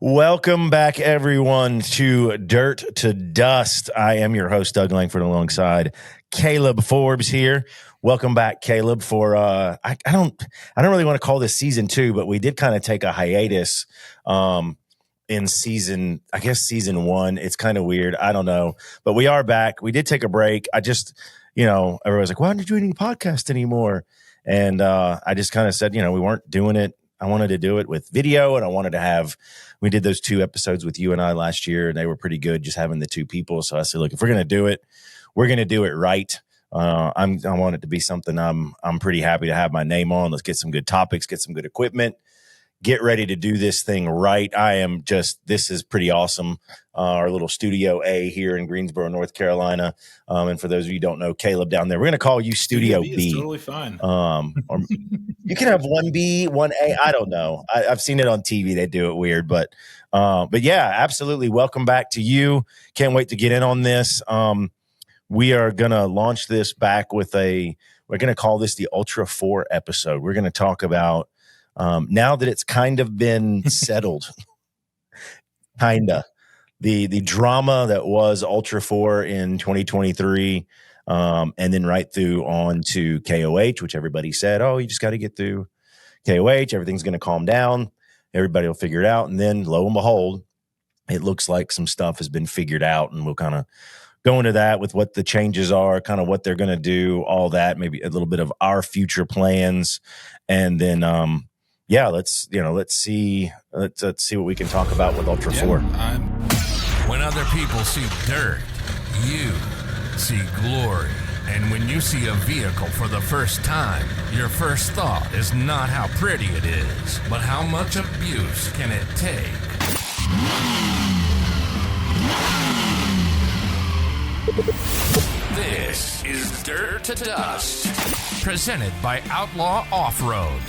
Welcome back, everyone, to Dirt to Dust. I am your host, Doug Langford, alongside Caleb Forbes here. Welcome back, Caleb. For I don't really want to call this season 2, but we did kind of take a hiatus in season 1. It's kind of weird. I don't know, but we are back. We did take a break. I just, everyone's like, "Why don't you do any podcast anymore?" And I just kind of said, we weren't doing it. I wanted to do it with video, and I wanted to have. We did those 2 episodes with you and I last year, and they were pretty good, just having the 2 people. So I said, look, if we're going to do it, we're going to do it right. I want it to be something I'm pretty happy to have my name on. Let's get some good topics, get some good equipment, get ready to do this thing right. This is pretty awesome. Our little Studio A here in Greensboro, North Carolina. And for those of you who don't know, Caleb down there, we're going to call you Studio B. Is totally fine. Or you can have 1B, 1A. I don't know. I've seen it on TV. They do it weird, but yeah, absolutely. Welcome back to you. Can't wait to get in on this. We are going to launch this back with we're going to call this the Ultra4 episode. We're going to talk about, now that it's kind of been settled, the drama that was Ultra4 in 2023. And then right through on to KOH, which everybody said, oh, you just got to get through KOH. Everything's going to calm down. Everybody will figure it out. And then lo and behold, it looks like some stuff has been figured out. And we'll kind of go into that with what the changes are, kind of what they're going to do, all that, maybe a little bit of our future plans. And then, let's see what we can talk about with Ultra4. When other people see dirt, you see glory. And when you see a vehicle for the first time, your first thought is not how pretty it is, but how much abuse can it take. This is Dirt to Dust, presented by Outlaw Offroad.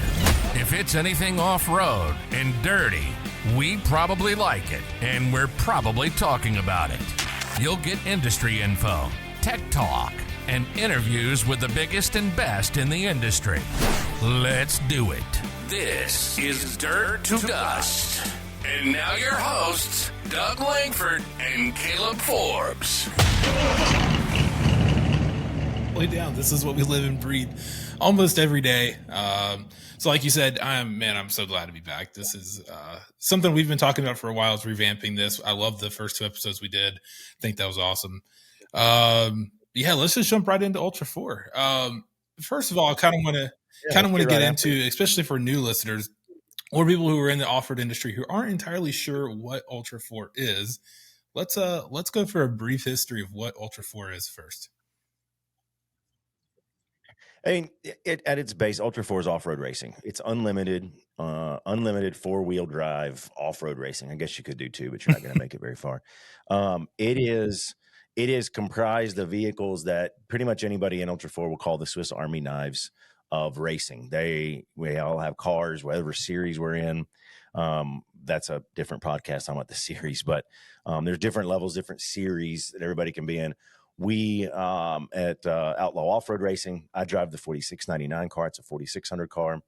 If it's anything off-road and dirty, we probably like it, and we're probably talking about it. You'll get industry info, tech talk, and interviews with the biggest and best in the industry. Let's do it. This is Dirt to Dust. And now your hosts, Doug Langford and Caleb Forbes. Lay down. This is what we live and breathe almost every day. So like you said, I'm so glad to be back. This is something we've been talking about for a while, is revamping this. I love the first 2 episodes we did. I think that was awesome. Let's just jump right into Ultra4. First of all, I kind of want to get into, especially for new listeners or people who are in the off-road industry who aren't entirely sure what Ultra4 is. Let's go for a brief history of what Ultra4 is first. I mean, at its base, Ultra4 is off-road racing. It's unlimited 4-wheel drive off-road racing. I guess you could do 2, but you're not going to make it very far. It is comprised of vehicles that pretty much anybody in Ultra4 will call the Swiss Army knives of racing. We all have cars, whatever series we're in. That's a different podcast talking about the series, but there's different levels, different series that everybody can be in. We at Outlaw Off-Road Racing, I drive the 4699 car. It's a 4600 car.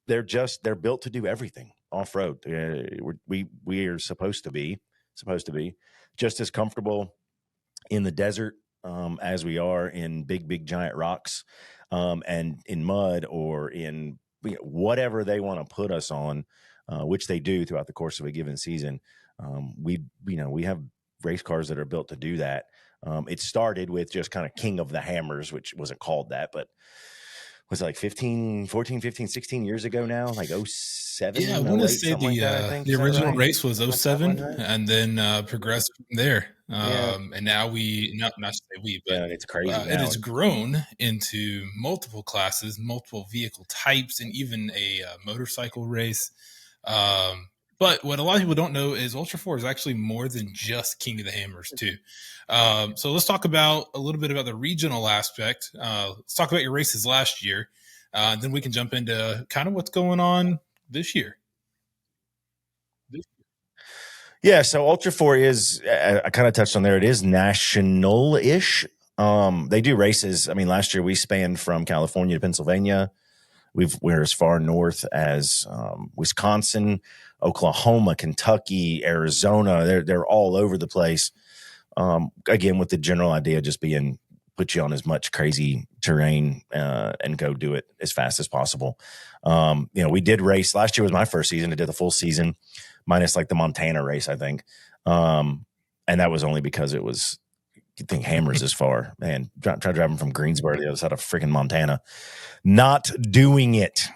They're built to do everything off-road. We are supposed to be just as comfortable in the desert as we are in big giant rocks and in mud or in whatever they want to put us on, which they do throughout the course of a given season. We have race cars that are built to do that. It started with just kind of King of the Hammers, which wasn't called that, but was it like 14, 15, 16 years ago now, like 07? Yeah, I want to say the original race was 07 and then progressed from there. And now it's crazy. It has grown into multiple classes, multiple vehicle types, and even a motorcycle race. But what a lot of people don't know is Ultra4 is actually more than just King of the Hammers too. So let's talk about a little bit about the regional aspect. Let's talk about your races last year. Then we can jump into kind of what's going on this year. Yeah, so Ultra4 is, I kind of touched on there, it is national-ish. They do races. I mean, last year we spanned from California to Pennsylvania. We're as far north as Wisconsin, Oklahoma, Kentucky, Arizona. They're all over the place. Again, with the general idea just being put you on as much crazy terrain and go do it as fast as possible. We did race. Last year was my first season. I did the full season, minus like the Montana race, I think. And that was only because it was, you think hammers as far, man. Try driving from Greensboro to the other side of freaking Montana. Not doing it.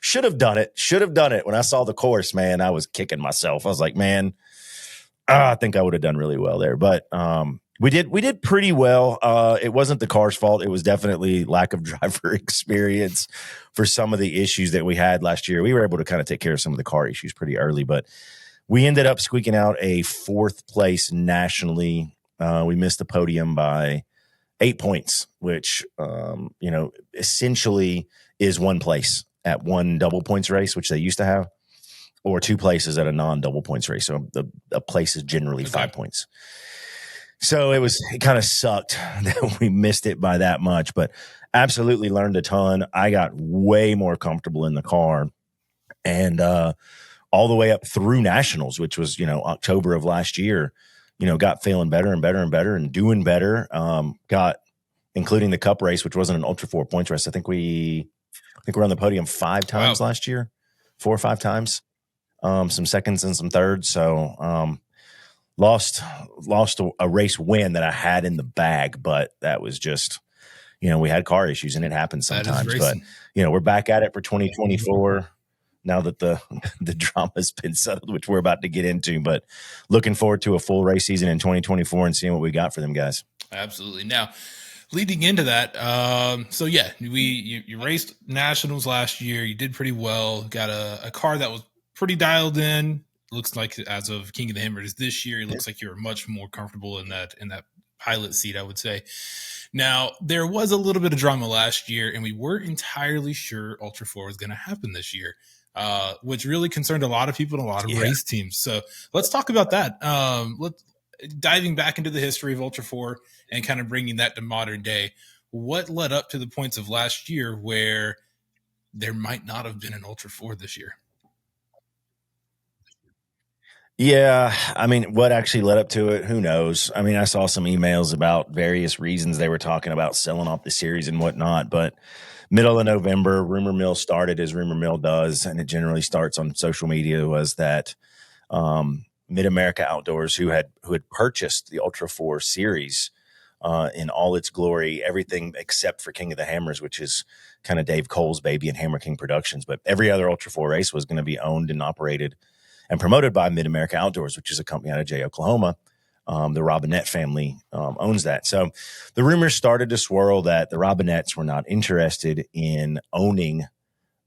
Should have done it. When I saw the course, man, I was kicking myself. I was like, man, I think I would have done really well there. But we did pretty well. It wasn't the car's fault. It was definitely lack of driver experience for some of the issues that we had last year. We were able to kind of take care of some of the car issues pretty early, but we ended up squeaking out a 4th place nationally. We missed the podium by 8 points, which, essentially is 1 place at one double points race, which they used to have, or 2 places at a non-double points race. So a place is generally 5 points. So it kind of sucked that we missed it by that much, but absolutely learned a ton. I got way more comfortable in the car, and all the way up through nationals, which was, October of last year, got feeling better and better and better and doing better. Got, including the cup race, which wasn't an Ultra4 points race. I think we're on the podium 5 times last year, 4 or 5 times, some seconds and some thirds. So, lost a race win that I had in the bag, but that was just, we had car issues and it happens sometimes, but we're back at it for 2024 now that the drama's been settled, which we're about to get into, but looking forward to a full race season in 2024 and seeing what we got for them guys. Absolutely. Now, leading into that, you raced nationals last year. You did pretty well. Got a car that was pretty dialed in. Looks like as of King of the Hammers this year, it looks like you're much more comfortable in that pilot seat, I would say. Now, there was a little bit of drama last year, and we weren't entirely sure Ultra4 was going to happen this year, which really concerned a lot of people and a lot of race teams. So let's talk about that. Diving back into the history of Ultra4 and kind of bringing that to modern day. What led up to the points of last year where there might not have been an Ultra4 this year? Yeah, I mean, what actually led up to it, who knows? I mean, I saw some emails about various reasons they were talking about selling off the series and whatnot, but middle of November, rumor mill started as rumor mill does, and it generally starts on social media, was that Mid-America Outdoors, who had purchased the Ultra4 series in all its glory, everything except for King of the Hammers, which is kind of Dave Cole's baby and Hammer King Productions, but every other Ultra4 race was going to be owned and operated and promoted by Mid-America Outdoors, which is a company out of Jay, Oklahoma. The Robinette family owns that. So the rumors started to swirl that the Robinettes were not interested in owning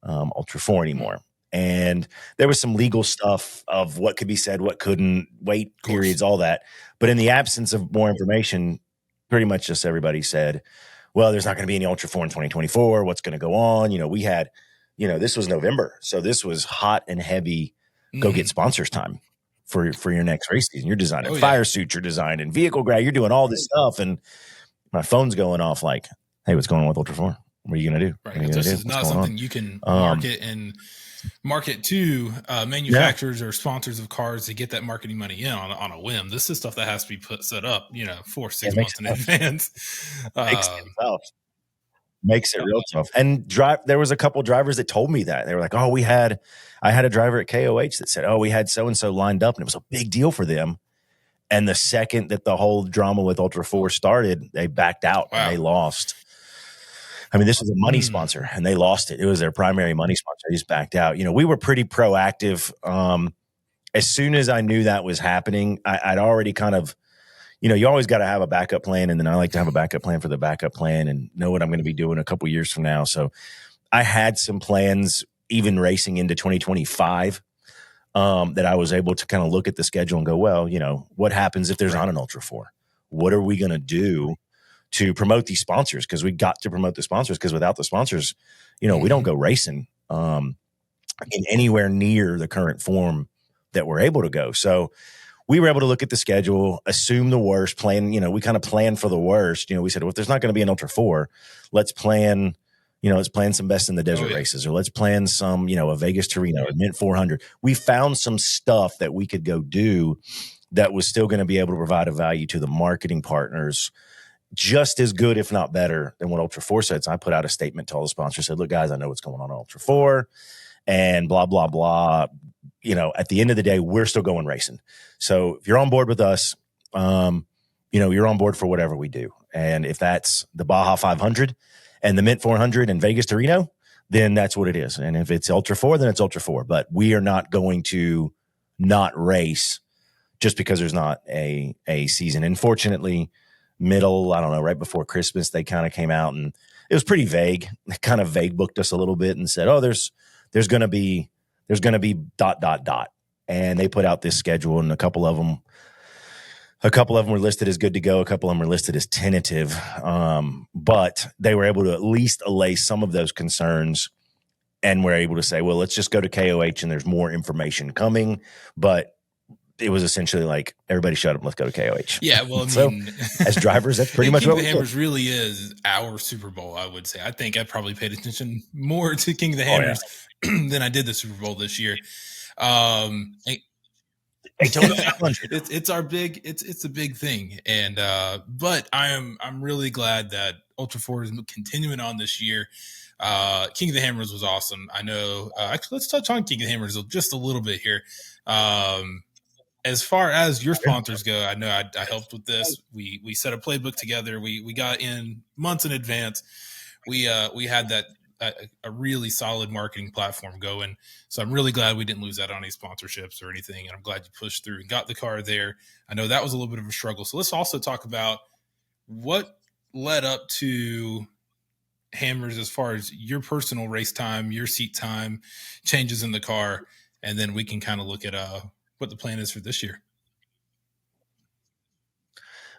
Ultra4 anymore. And there was some legal stuff of what could be said, what couldn't, wait periods, all that. But in the absence of more information, pretty much just everybody said, well, there's not going to be any Ultra4 in 2024. What's going to go on? We had, this was November. So this was hot and heavy. Go get sponsors time for your next race season. You're designing fire suits, you're designing vehicle grade, you're doing all this stuff. And my phone's going off like, hey, what's going on with Ultra4? What are you going to do? Right. This is not something you can market to manufacturers or sponsors of cars to get that marketing money in on a whim. This is stuff that has to be set up, 4-6 months in advance. Makes it real tough. And there was a couple drivers that told me that. They were like, oh, I had a driver at KOH that said, oh, we had so-and-so lined up, and it was a big deal for them. And the second that the whole drama with Ultra4 started, they backed out and they lost. I mean, this was a money sponsor, and they lost it. It was their primary money sponsor. They just backed out. We were pretty proactive. As soon as I knew that was happening, I'd already kind of, you always got to have a backup plan. And then I like to have a backup plan for the backup plan and know what I'm going to be doing a couple years from now. So I had some plans, even racing into 2025, that I was able to kind of look at the schedule and go, well, what happens if there's not an Ultra4? What are we going to do to promote these sponsors? Because we got to promote the sponsors, because without the sponsors, we don't go racing in anywhere near the current form that we're able to go. So we were able to look at the schedule, assume the worst, plan, we kind of planned for the worst. We said, well, if there's not going to be an Ultra4, let's plan let's plan some best in the desert races, or let's plan some, a Vegas Torino or Mint 400. We found some stuff that we could go do that was still going to be able to provide a value to the marketing partners just as good, if not better, than what Ultra4 said. So I put out a statement to all the sponsors, said, look, guys, I know what's going on Ultra4 and blah, blah, blah. At the end of the day, we're still going racing. So if you're on board with us, you're on board for whatever we do. And if that's the Baja 500 and the Mint 400 and Vegas Torino, then that's what it is. And if it's Ultra4, then it's Ultra4. But we are not going to not race just because there's not a season. And fortunately, right before Christmas, they kind of came out and it was pretty vague. They kind of vague booked us a little bit and said, oh, there's going to be ... And they put out this schedule, and a couple of them were listed as good to go. A couple of them were listed as tentative. But they were able to at least allay some of those concerns, and were able to say, well, let's just go to KOH and there's more information coming. But it was essentially like, everybody shut up, let's go to KOH. Yeah, well, as drivers, that's pretty much King what of the Hammers really is our Super Bowl, I would say. I think I probably paid attention more to King of the Hammers than I did the Super Bowl this year. It's our big, it's a big thing. And, but I'm really glad that Ultra4 is continuing on this year. King of the Hammers was awesome. I know, actually, let's touch on King of the Hammers just a little bit here. As far as your sponsors go, I know I helped with this. We set a playbook together. We got in months in advance. We had that a really solid marketing platform going. So I'm really glad we didn't lose out on any sponsorships or anything. And I'm glad you pushed through and got the car there. I know that was a little bit of a struggle. So let's also talk about what led up to Hammers as far as your personal race time, your seat time, changes in the car, and then we can kind of look at what the plan is for this year.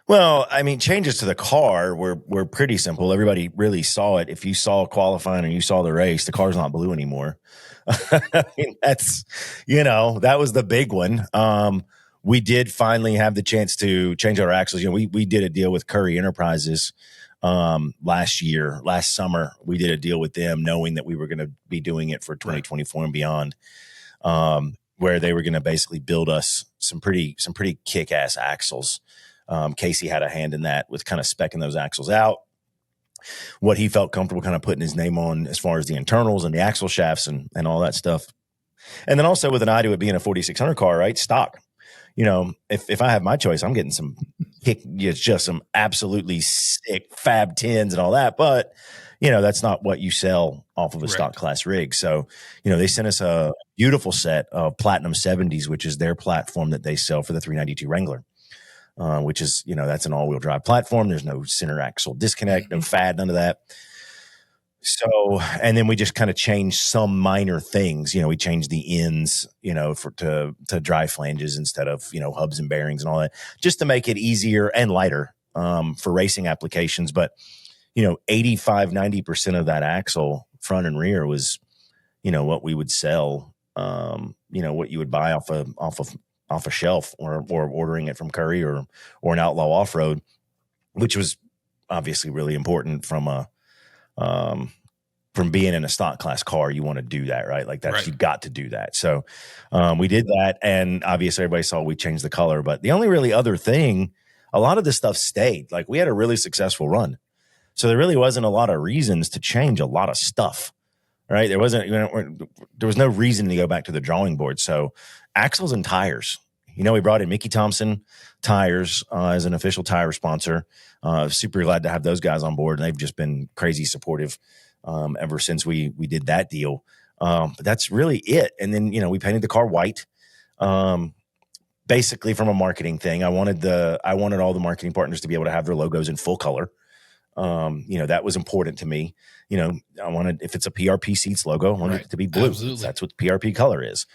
Well, I mean, changes to the car were pretty simple. Everybody really saw it. If you saw qualifying and you saw the race, the car's not blue anymore. I mean, that's, that was the big one. We did finally have the chance to change our axles. We did a deal with Curry Enterprises last summer. We did a deal with them knowing that we were going to be doing it for 2024 and beyond. Where they were going to basically build us some pretty kick-ass axles. Casey had a hand in that with kind of speccing those axles out, what he felt comfortable kind of putting his name on as far as the internals and the axle shafts and all that stuff. And then also with an eye to it being a 4600 car, right? Stock. If I have my choice, I'm getting some just some absolutely sick fab 10s and all that. But that's not what you sell off of a stock class rig. So, they sent us a beautiful set of Platinum 70s, which is their platform that they sell for the 392 Wrangler, which is, that's an all-wheel drive platform. There's no center axle disconnect, no FAD, none of that. So, and then we just kind of changed some minor things. We changed the ends, to dry flanges instead of, hubs and bearings and all that, just to make it easier and lighter for racing applications. But 85-90% of that axle, front and rear, was, what we would sell, what you would buy off a shelf or ordering it from Curry or an Outlaw Off-Road, which was obviously really important from being in a stock class car. You want to do that, right? Like that's, you've got to do that. So we did that. And obviously everybody saw we changed the color, but the only really other thing, a lot of this stuff stayed. Like we had a really successful run. So there really wasn't a lot of reasons to change a lot of stuff, right? There was no reason to go back to the drawing board. So axles and tires, we brought in Mickey Thompson Tires as an official tire sponsor. Super glad to have those guys on board. And they've just been crazy supportive ever since we did that deal. But that's really it. And then, we painted the car white. Basically from a marketing thing, I wanted all the marketing partners to be able to have their logos in full color. That was important to me. I wanted, if it's a PRP Seats logo, I wanted it to be blue. Absolutely. That's what PRP color is.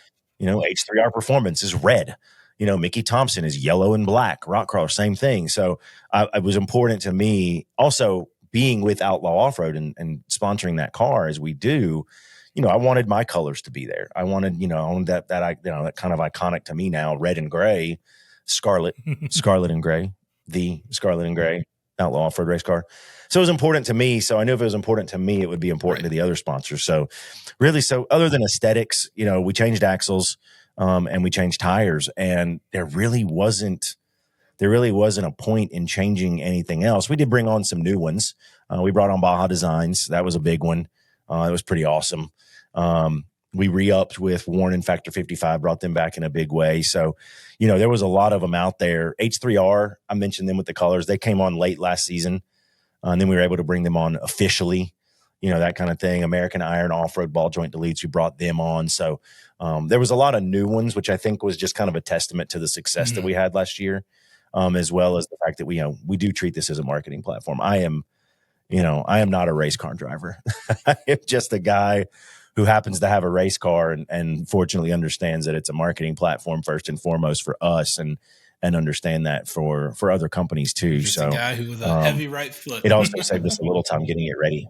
H3R Performance is red. Mickey Thompson is yellow and black. Rockcrawler, same thing. So it was important to me also being with Outlaw Off-Road and sponsoring that car as we do. I wanted my colors to be there. I wanted, that kind of iconic to me now, red and gray, scarlet and gray, the scarlet and gray. Outlaw Off-Road race car. So it was important to me. So I knew if it was important to me, it would be important to the other sponsors. So really, so other than aesthetics, we changed axles and we changed tires, and there really wasn't a point in changing anything else. We did bring on some new ones. We brought on Baja Designs. That was a big one. It was pretty awesome. We re-upped with Warren and Factor 55, brought them back in a big way. So, there was a lot of them out there. H3R, I mentioned them with the colors. They came on late last season, and then we were able to bring them on officially, that kind of thing. American Iron Off-Road Ball Joint Deletes, we brought them on. So there was a lot of new ones, which I think was just kind of a testament to the success that we had last year, as well as the fact that we do treat this as a marketing platform. I am not a race car driver. I'm just a guy who happens to have a race car and fortunately understands that it's a marketing platform first and foremost for us, and understand that for other companies too. Just so a guy who with a heavy right foot. It also saved us a little time getting it ready.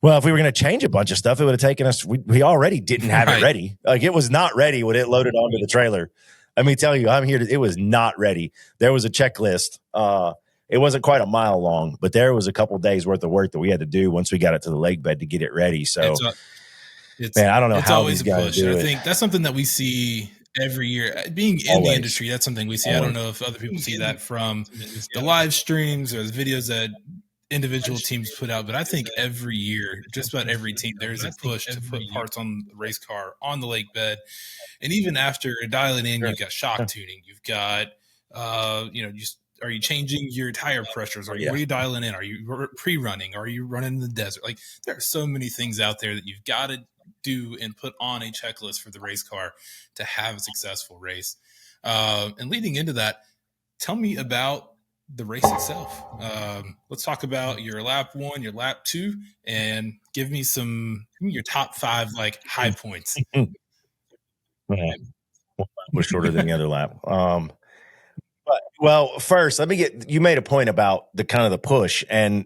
Well, if we were going to change a bunch of stuff, it would have taken us. We already didn't have it ready. Like, it was not ready when it loaded onto the trailer. Let me tell you, it was not ready. There was a checklist. It wasn't quite a mile long, but there was a couple days worth of work that we had to do once we got it to the lake bed to get it ready. So, man, I don't know how these guys do it. I think that's something that we see every year. Being in the industry, that's something we see. I don't know if other people see that from the live streams or the videos that individual teams put out, but I think every year, just about every team, there's a push to put parts on the race car on the lake bed. And even after dialing in, you've got shock tuning, you've got, are you changing your tire pressures? What are you dialing in? Are you pre-running? Are you running in the desert? Like, there are so many things out there that you've got to do and put on a checklist for the race car to have a successful race. And leading into that, tell me about the race itself. Let's talk about your lap 1, your lap 2, and give me your top 5 high points. We're shorter than the other lap. Well, first, you made a point about the kind of the push, and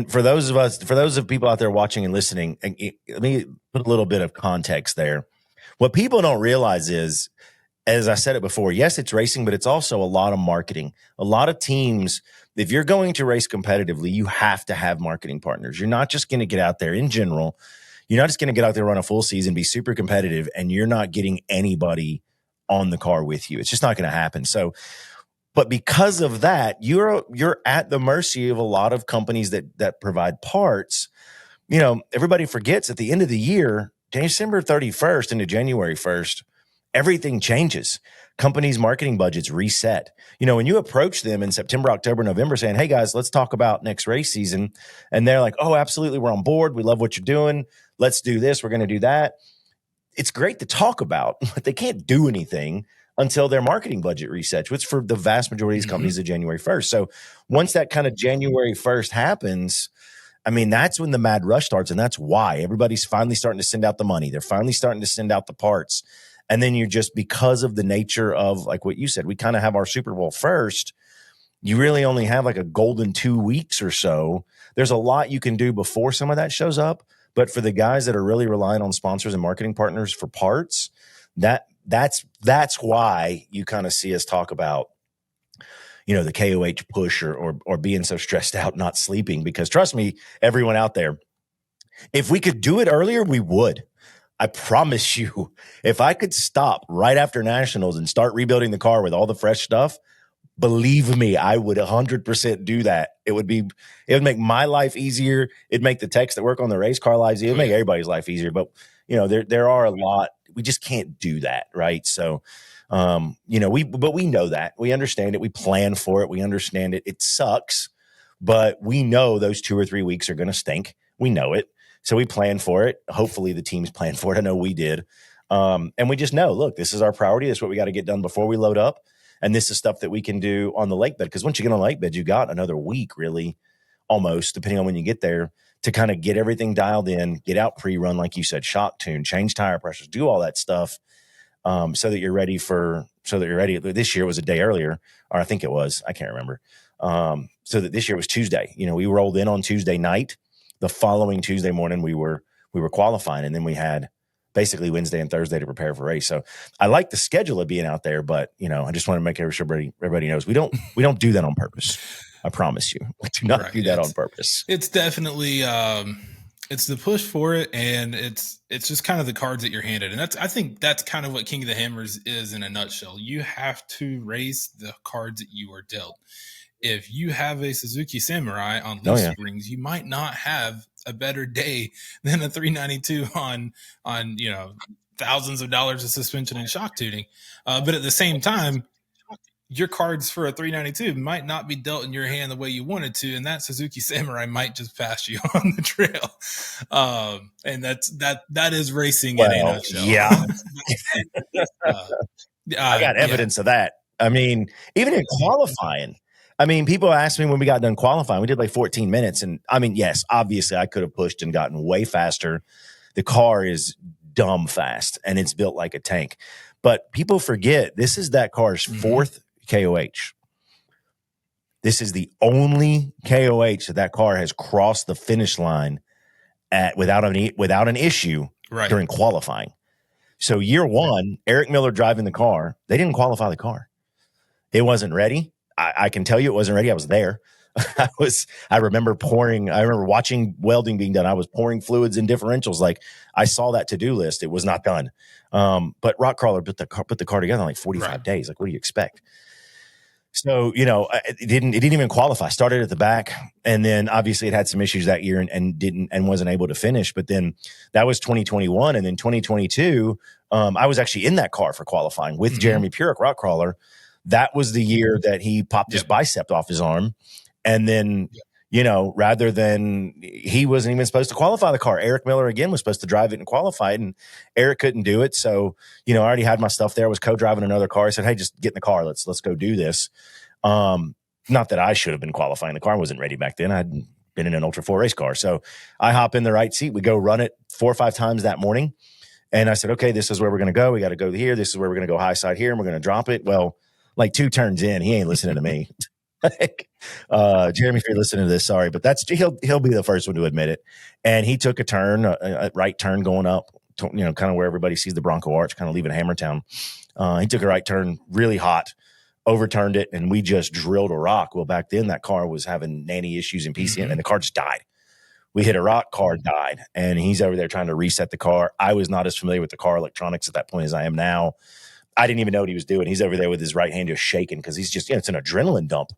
for those of people out there watching and listening, let me put a little bit of context there. What people don't realize is, as I said it before, yes, it's racing, but it's also a lot of marketing. A lot of teams, if you're going to race competitively, you have to have marketing partners. You're not just going to get out there in general. You're not just going to get out there, run a full season, be super competitive, and you're not getting anybody on the car with you. It's just not going to happen. So, but because of that, you're at the mercy of a lot of companies that provide parts. Everybody forgets at the end of the year, December 31st into January 1st, everything changes. Companies' marketing budgets reset. When you approach them in September, October, November saying, hey guys, let's talk about next race season. And they're like, oh, absolutely. We're on board. We love what you're doing. Let's do this. We're going to do that. It's great to talk about, but they can't do anything until their marketing budget resets, which for the vast majority of these companies is January 1st. So once that kind of January 1st happens, that's when the mad rush starts. And that's why everybody's finally starting to send out the money. They're finally starting to send out the parts. And then you're just, because of the nature of, like what you said, we kind of have our Super Bowl first. You really only have like a golden 2 weeks or so. There's a lot you can do before some of that shows up. But for the guys that are really relying on sponsors and marketing partners for parts, that's why you kind of see us talk about, the KOH push or being so stressed out, not sleeping, because trust me, everyone out there, if we could do it earlier, we would. I promise you, if I could stop right after nationals and start rebuilding the car with all the fresh stuff, believe me, I would 100% do that. It would make my life easier. It'd make the techs that work on the race car lives easier. It'd make everybody's life easier. But there are a lot. We just can't do that, right? So, but we know that. We understand it. We plan for it. We understand it. It sucks, but we know those 2 or 3 weeks are going to stink. We know it. So we plan for it. Hopefully the teams plan for it. I know we did. And we just know, look, this is our priority. This is what we got to get done before we load up. And this is stuff that we can do on the lake bed. Because once you get on the lake bed, you got another week, really, almost, depending on when you get there, to kind of get everything dialed in, get out pre-run, like you said, shock tune, change tire pressures, do all that stuff, so that you're ready. This year was a day earlier, or I think it was, I can't remember. So that this year was Tuesday. We rolled in on Tuesday night. The following Tuesday morning, we were qualifying, and then we had basically Wednesday and Thursday to prepare for a race. So I like the schedule of being out there, but I just want to make sure everybody knows we don't do that on purpose. I promise you, we do not do that on purpose. It's definitely it's the push for it, and it's just kind of the cards that you're handed, and I think that's kind of what King of the Hammers is in a nutshell. You have to race the cards that you are dealt. If you have a Suzuki Samurai on leaf springs, you might not have a better day than a 392 on thousands of dollars of suspension and shock tuning. But at the same time, your cards for a 392 might not be dealt in your hand the way you wanted to, and that Suzuki Samurai might just pass you on the trail. And that is racing in a nutshell. Yeah. I got evidence of that. I mean, even in qualifying, people asked me when we got done qualifying, we did like 14 minutes. And yes, obviously I could have pushed and gotten way faster. The car is dumb fast and it's built like a tank. But people forget this is that car's fourth KOH. This is the only KOH that car has crossed the finish line without an issue during qualifying. So year one, Eric Miller driving the car, they didn't qualify the car. It wasn't ready. I can tell you it wasn't ready. I was there. I remember watching welding being done. I was pouring fluids in differentials. Like I saw that to-do list. It was not done. But Rockcrawler put the car together in like 45 days. Like, what do you expect? So, it didn't even qualify. Started at the back, and then obviously it had some issues that year and wasn't able to finish. But then that was 2021, and then 2022, I was actually in that car for qualifying with Jeremy Purick, Rockcrawler. That was the year that he popped his bicep off his arm. And then, rather than he wasn't even supposed to qualify the car, Eric Miller again was supposed to drive it and qualify it. And Eric couldn't do it. So, I already had my stuff there. I was co-driving another car. I said, hey, just get in the car. Let's go do this. Not that I should have been qualifying. The car wasn't ready back then. I'd been in an Ultra4 race car. So I hop in the right seat. We go run it 4 or 5 times that morning. And I said, okay, this is where we're going to go. We got to go here. This is where we're going to go high side here. And we're going to drop it. Well, like 2 turns in, he ain't listening to me. Jeremy, if you're listening to this, sorry, but he'll be the first one to admit it. And he took a turn, a right turn going up, kind of where everybody sees the Bronco Arch, kind of leaving Hammertown. He took a right turn, really hot, overturned it, and we just drilled a rock. Well, back then that car was having nanny issues in PCM, and the car just died. We hit a rock, car died, and he's over there trying to reset the car. I was not as familiar with the car electronics at that point as I am now. I didn't even know what he was doing. He's over there with his right hand just shaking because he's just, it's an adrenaline dump.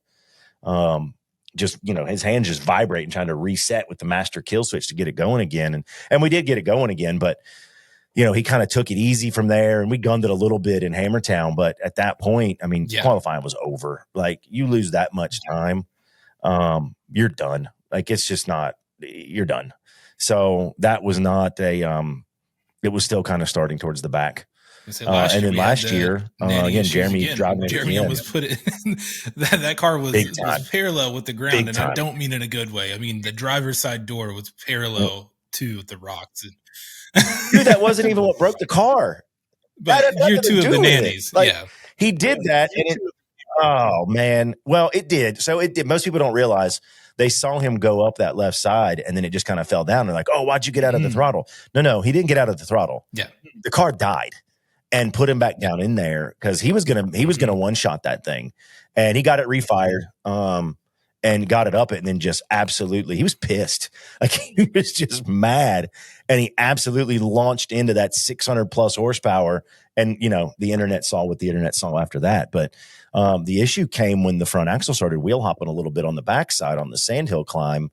His hands just vibrating, trying to reset with the master kill switch to get it going again. And we did get it going again, but he kind of took it easy from there, and we gunned it a little bit in Hammertown. But at that point, qualifying was over. Like, you lose that much time, you're done. Like, it's just not, you're done. So that was not it was still kind of starting towards the back. And then last year, again, Jeremy driving it. Jeremy almost put it. that car was parallel with the ground, and I don't mean in a good way. I mean, the driver's side door was parallel to the rocks. Dude, that wasn't even what broke the car. But year 2 of the nannies, he did that, and oh man, well, it did. So it did. Most people don't realize they saw him go up that left side, and then it just kind of fell down. They're like, "Oh, why'd you get out of the throttle?" No, he didn't get out of the throttle. Yeah, the car died. And put him back down in there because he was gonna one shot that thing, and he got it refired, and got it up it, and then just absolutely he was pissed, like he was just mad, and he absolutely launched into that 600 plus horsepower, and the internet saw what the internet saw after that. But the issue came when the front axle started wheel hopping a little bit on the backside on the sandhill climb,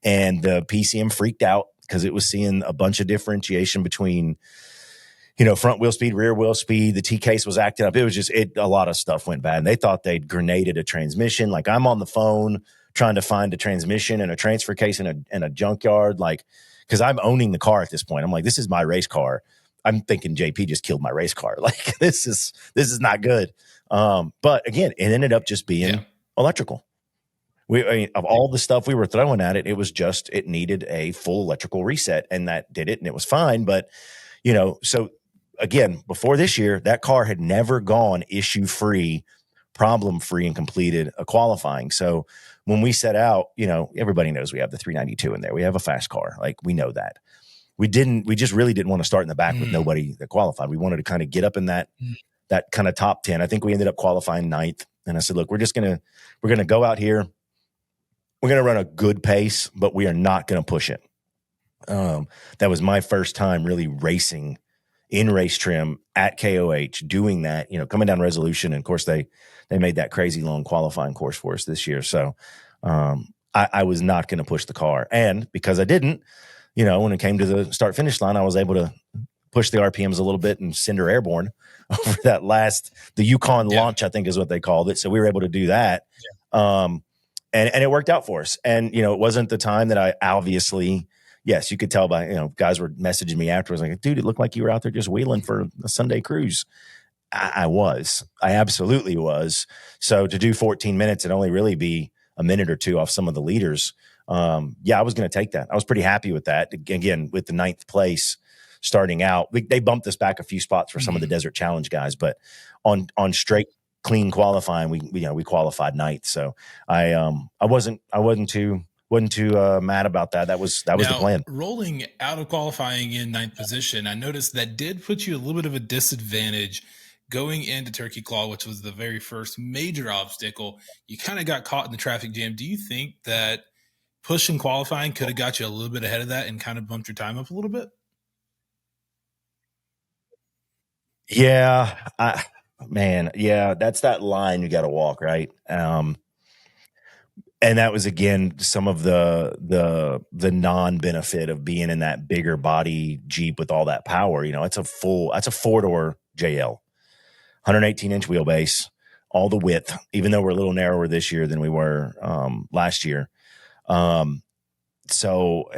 and the PCM freaked out because it was seeing a bunch of differentiation between front wheel speed, rear wheel speed. The T-case was acting up. It was just, a lot of stuff went bad. And they thought they'd grenaded a transmission. Like, I'm on the phone trying to find a transmission and a transfer case in a junkyard. Like, because I'm owning the car at this point. I'm like, this is my race car. I'm thinking JP just killed my race car. Like, this is not good. But again, it ended up just being electrical. Of all the stuff we were throwing at it, it needed a full electrical reset, and that did it, and it was fine. But, so again, before this year, that car had never gone issue-free, problem-free, and completed a qualifying. So when we set out, everybody knows we have the 392 in there. We have a fast car. Like, we know that. we just really didn't want to start in the back with nobody that qualified. We wanted to kind of get up in that kind of top 10. I think we ended up qualifying 9th. And I said, look, we're going to go out here. We're going to run a good pace, but we are not going to push it. That was my first time really racing in race trim at KOH, doing that, coming down Resolution. And of course they made that crazy long qualifying course for us this year. So, I was not going to push the car. And because I didn't, when it came to the start finish line, I was able to push the RPMs a little bit and send her airborne over the Yukon launch, I think is what they called it. So we were able to do that. And it worked out for us. And, it wasn't the time that I obviously, yes, you could tell by, guys were messaging me afterwards like, dude, it looked like you were out there just wheeling for a Sunday cruise. I absolutely was. So to do 14 minutes and only really be a minute or two off some of the leaders. I was going to take that. I was pretty happy with that. Again, with the 9th place starting out, they bumped us back a few spots for some of the Desert Challenge guys, but on straight clean qualifying, we qualified 9th. So I wasn't too mad about that. That was the plan. Rolling out of qualifying in 9th position, I noticed that did put you a little bit of a disadvantage going into Turkey Claw, which was the very first major obstacle. You kind of got caught in the traffic jam. Do you think that pushing qualifying could have got you a little bit ahead of that and kind of bumped your time up a little bit? Yeah, that's that line you got to walk, right? And that was, again, some of the non-benefit of being in that bigger body Jeep with all that power. It's a 4-door JL, 118-inch wheelbase, all the width, even though we're a little narrower this year than we were last year. So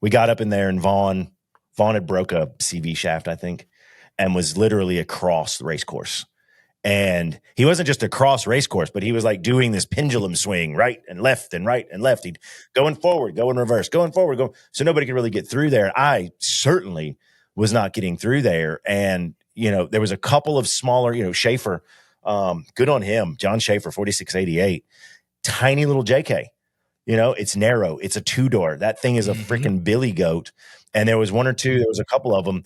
we got up in there, and Vaughn had broke a CV shaft, I think, and was literally across the race course. And he wasn't just across race course, but he was like doing this pendulum swing, right and left and right and left. He'd going forward, going reverse, going forward, go. So nobody could really get through there. I certainly was not getting through there. And, there was a couple of smaller, Schaefer, good on him, John Schaefer, 4688, tiny little JK. It's narrow. It's a 2-door. That thing is a freaking billy goat. And there was a couple of them.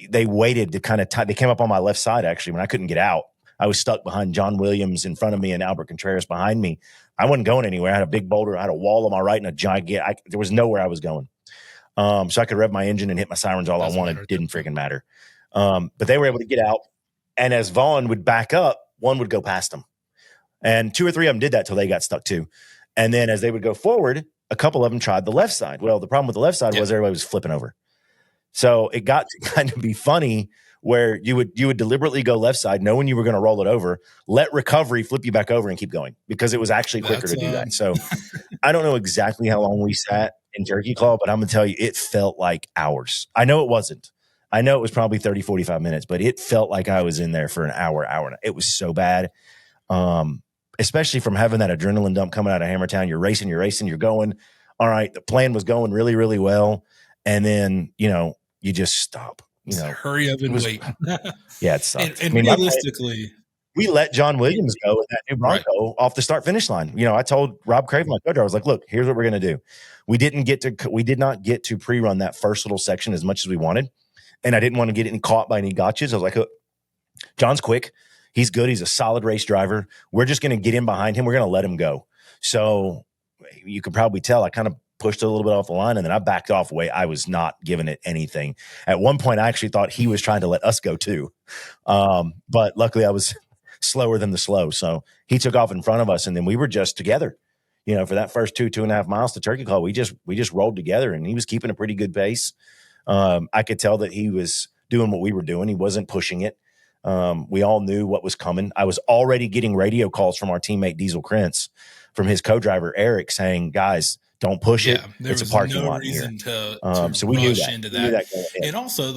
They waited to kind of they came up on my left side, actually, when I couldn't get out. I was stuck behind John Williams in front of me and Albert Contreras behind me. I wasn't going anywhere. I had a big boulder. I had a wall on my right and a giant. There was nowhere I was going. So I could rev my engine and hit my sirens all I wanted. Didn't freaking matter. But they were able to get out. And as Vaughn would back up, one would go past them. And 2 or 3 of them did that till they got stuck too. And then as they would go forward, a couple of them tried the left side. Well, the problem with the left side was everybody was flipping over. So it got to kind of be funny where you would deliberately go left side, knowing you were going to roll it over, let recovery flip you back over and keep going, because it was actually quicker to do that. So I don't know exactly how long we sat in Turkey Claw, but I'm going to tell you, it felt like hours. I know it wasn't. I know it was probably 30, 45 minutes, but it felt like I was in there for an hour. It was so bad. Especially from having that adrenaline dump coming out of Hammertown. You're racing, you're going. All right, the plan was going really, really well. And then, you just stop. Hurry up and wait. Yeah, it sucked. And realistically, we let John Williams go with that new Bronco off the start finish line. I told Rob Craven, my co-driver, I was like, look, here's what we're going to do. We did not get to pre-run that first little section as much as we wanted. And I didn't want to get any caught by any gotchas. I was like, John's quick. He's good. He's a solid race driver. We're just going to get in behind him. We're going to let him go. So you could probably tell I kind of pushed a little bit off the line, and then I backed off away. I was not giving it anything. At one point, I actually thought he was trying to let us go too. But luckily I was slower than the slow. So he took off in front of us, and then we were just together, for that first 2.5 miles to Turkey Claw. We just rolled together, and he was keeping a pretty good pace. I could tell that he was doing what we were doing. He wasn't pushing it. We all knew what was coming. I was already getting radio calls from our teammate Diesel Krentz, from his co-driver Eric, saying, guys, don't push it. It's a parking lot here. So we knew that. Into that. And also,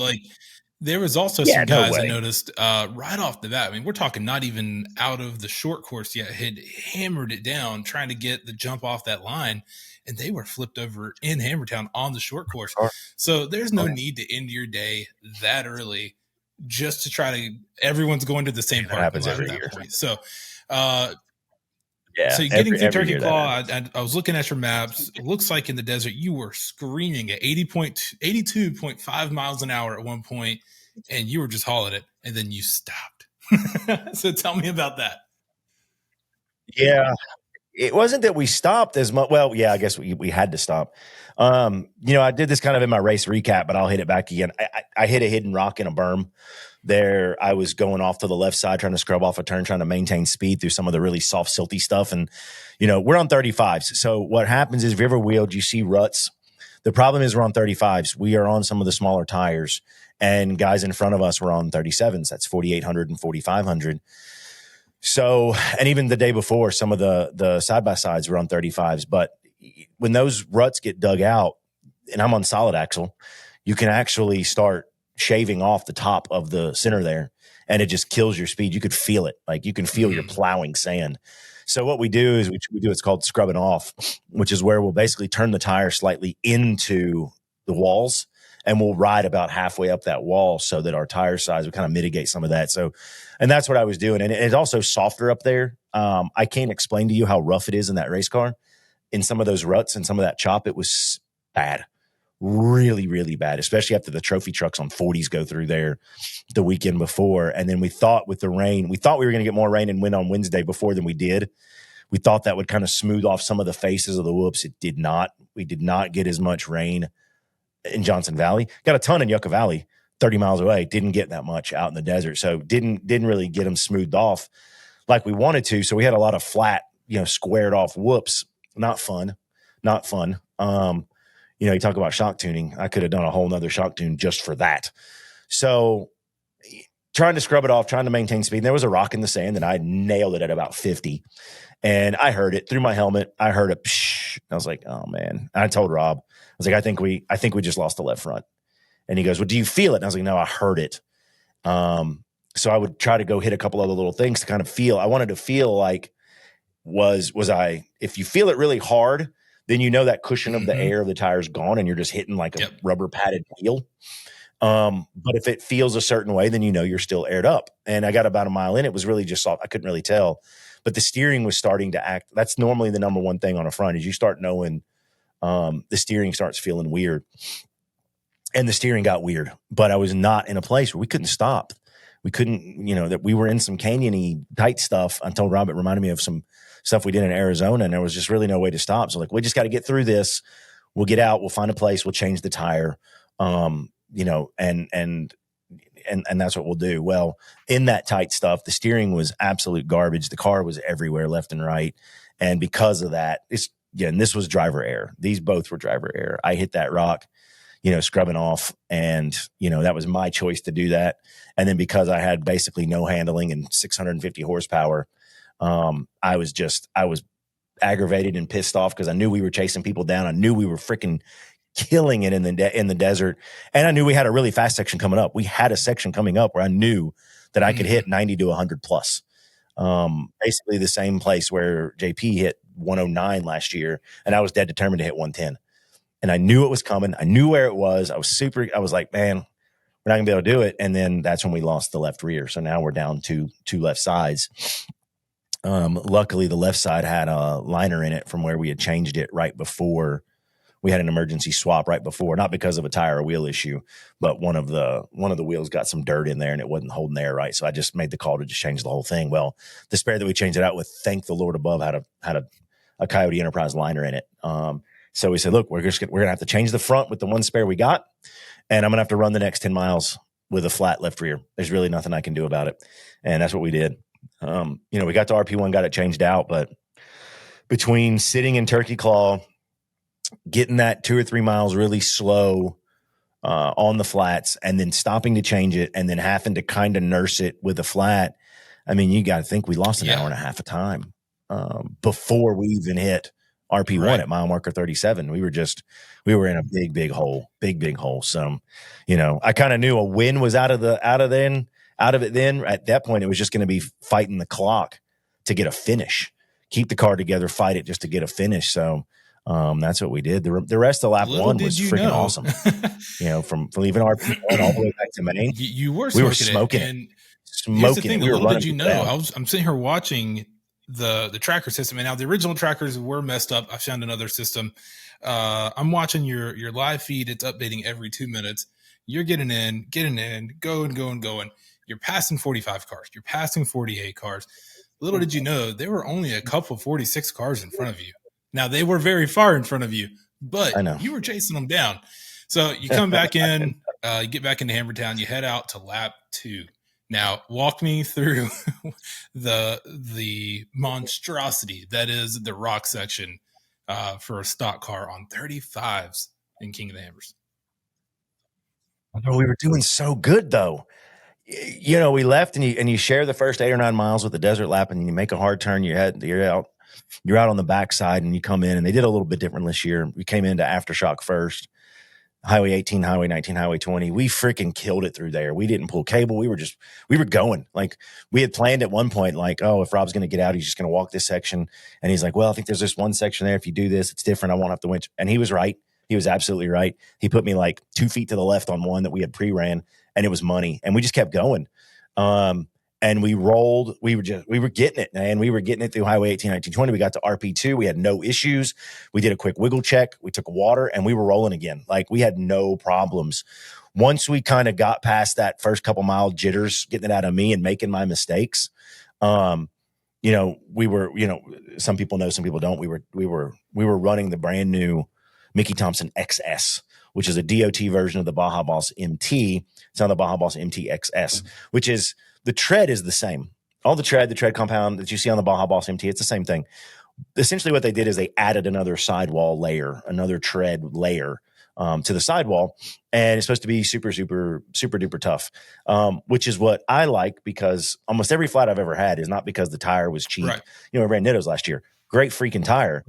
there was also some guys I noticed right off the bat. I mean, we're talking not even out of the short course yet, had hammered it down, trying to get the jump off that line, and they were flipped over in Hammertown on the short course. So there's no need to end your day that early just to try to – everyone's going to the same parking lot at that point. So Yeah, So getting through every Turkey year Claw, that I was looking at your maps. It looks like in the desert you were screaming at 82.5 miles an hour at one point, and you were just hauling it, and then you stopped. So tell me about that. Yeah, it wasn't that we stopped as much. Well, yeah, I guess we had to stop. I did this kind of in my race recap, but I'll hit it back again. I hit a hidden rock in a berm there. I was going off to the left side, trying to scrub off a turn, trying to maintain speed through some of the really soft, silty stuff. And, we're on 35s. So what happens is if you ever wheeled, you see ruts. The problem is we're on 35s. We are on some of the smaller tires, and guys in front of us were on 37s. That's 4,800 and 4,500. So, and even the day before, some of the side-by-sides were on 35s. But when those ruts get dug out, and I'm on solid axle, you can actually start shaving off the top of the center there, and it just kills your speed. You could feel it. Like you can feel your plowing sand. So what we do is we do, it's called scrubbing off, which is where we'll basically turn the tire slightly into the walls, and we'll ride about halfway up that wall so that our tire size will kind of mitigate some of that. So, and that's what I was doing. And it's also softer up there. I can't explain to you how rough it is in that race car. In some of those ruts and some of that chop, it was bad. Really, really bad, especially after the trophy trucks on 40s go through there the weekend before. And then we thought with the rain, we thought we were going to get more rain and wind on Wednesday before than we did. We thought that would kind of smooth off some of the faces of the whoops. It did not. We did not get as much rain in Johnson Valley. Got a ton in Yucca Valley, 30 miles away. Didn't get that much out in the desert. So didn't really get them smoothed off like we wanted to. So we had a lot of flat, squared off whoops. Not fun. Not fun. You talk about shock tuning. I could have done a whole nother shock tune just for that. So trying to scrub it off, trying to maintain speed. And there was a rock in the sand, and I nailed it at about 50. And I heard it through my helmet. I heard a psh. I was like, oh man. And I told Rob, I was like, I think we just lost the left front. And he goes, well, do you feel it? And I was like, no, I heard it. So I would try to go hit a couple other little things to kind of feel. I wanted to feel like was I, if you feel it really hard, then that cushion of the air of the tire is gone and you're just hitting like a rubber padded wheel. But if it feels a certain way, then you're still aired up. And I got about a mile in. It was really just soft. I couldn't really tell. But the steering was starting to act. That's normally the number one thing on a front is you start knowing the steering starts feeling weird. And the steering got weird. But I was not in a place where we couldn't stop. We couldn't, that we were in some canyon-y tight stuff. I told Rob it reminded me of some stuff we did in Arizona, and there was just really no way to stop. So like, we just got to get through this. We'll get out. We'll find a place. We'll change the tire. And that's what we'll do. Well, in that tight stuff, the steering was absolute garbage. The car was everywhere, left and right. And because of that, and this was driver error. These both were driver error. I hit that rock, scrubbing off. And, that was my choice to do that. And then because I had basically no handling and 650 horsepower, I was aggravated and pissed off because I knew we were chasing people down. I knew we were freaking killing it in the desert. And I knew we had a really fast section coming up. We had a section coming up where I knew that I could hit 90 to 100 plus. Basically the same place where JP hit 109 last year. And I was dead determined to hit 110. And I knew it was coming. I knew where it was. I was like, man, we're not gonna be able to do it. And then that's when we lost the left rear. So now we're down to two left sides. Luckily the left side had a liner in it from where we had changed it right before. We had an emergency swap right before, not because of a tire or wheel issue, but one of the wheels got some dirt in there and it wasn't holding air right. So I just made the call to just change the whole thing. Well, the spare that we changed it out with, thank the Lord above, had a Coyote Enterprise liner in it. So we said, look, we're gonna have to change the front with the one spare we got, and I'm gonna have to run the next 10 miles with a flat left rear. There's really nothing I can do about it, and that's what we did. We got to RP1, got it changed out, but between sitting in Turkey Claw, getting that 2 or 3 miles really slow on the flats, and then stopping to change it, and then having to kind of nurse it with a flat. I mean, you got to think we lost an hour and a half of time before we even hit RP1 at mile marker 37. We were in a big hole. So, I kind of knew a win was out of it then. At that point, it was just going to be fighting the clock to get a finish, keep the car together, fight it just to get a finish. So that's what we did. The rest of lap one was freaking awesome. From leaving RP1 all the way back to Maine, we were smoking it. Here's the thing, We were little running did you know, I'm sitting here watching the tracker system. And now the original trackers were messed up. I found another system. I'm watching your live feed. It's updating every 2 minutes. You're getting in, going. You're passing 45 cars. You're passing 48 cars. Little did you know, there were only a couple 46 cars in front of you. Now, they were very far in front of you, but you were chasing them down. So you come back in, you get back into Hammertown, you head out to lap 2. Now, walk me through the monstrosity that is the rock section for a stock car on 35s in King of the Hammers. Oh, we were doing so good, though. You know, we left and you share the first 8 or 9 miles with the desert lap, and you make a hard turn. You're out on the backside, and you come in, and they did a little bit different this year. We came into Aftershock first, Highway 18, Highway 19, Highway 20. We freaking killed it through there. We didn't pull cable. We were going. Like, we had planned at one point, like, oh, if Rob's going to get out, he's just going to walk this section. And he's like, well, I think there's this one section there. If you do this, it's different. I won't have to winch. And he was right. He was absolutely right. He put me like 2 feet to the left on one that we had pre-ran, and it was money. And we just kept going. And we rolled. We were getting it, man. We were getting it through Highway 18, 19, 20. We got to RP2. We had no issues. We did a quick wiggle check. We took water, and we were rolling again. Like, we had no problems. Once we kind of got past that first couple mile jitters, getting it out of me and making my mistakes, you know, we were, you know, some people know, some people don't. We were running the brand new Mickey Thompson XS, which is a DOT version of the Baja Boss MT. It's on the Baja Boss MT XS, which is, the tread is the same. All the tread compound that you see on the Baja Boss MT, it's the same thing. Essentially what they did is they added another sidewall layer, another tread layer to the sidewall, and it's supposed to be super, super, super duper tough, which is what I like, because almost every flat I've ever had is not because the tire was cheap. Right. You know, I ran Nittos last year. Great freaking tire.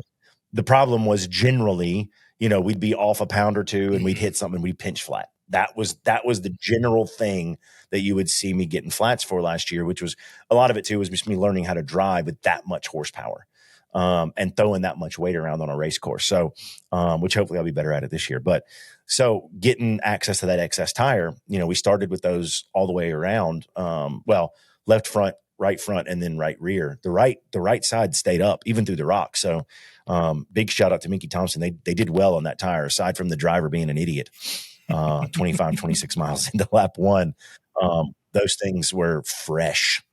The problem was generally, you know, we'd be off a pound or two and we'd hit something and we'd pinch flat. That was the general thing that you would see me getting flats for last year, which was a lot of it too, was just me learning how to drive with that much horsepower and throwing that much weight around on a race course. So, which hopefully I'll be better at it this year. But so getting access to that XS tire, you know, we started with those all the way around. Well, left front, right front, and then right rear. The right side stayed up even through the rock. So big shout out to Mickey Thompson. They did well on that tire, aside from the driver being an idiot. 25, 26 miles into lap 1. Those things were fresh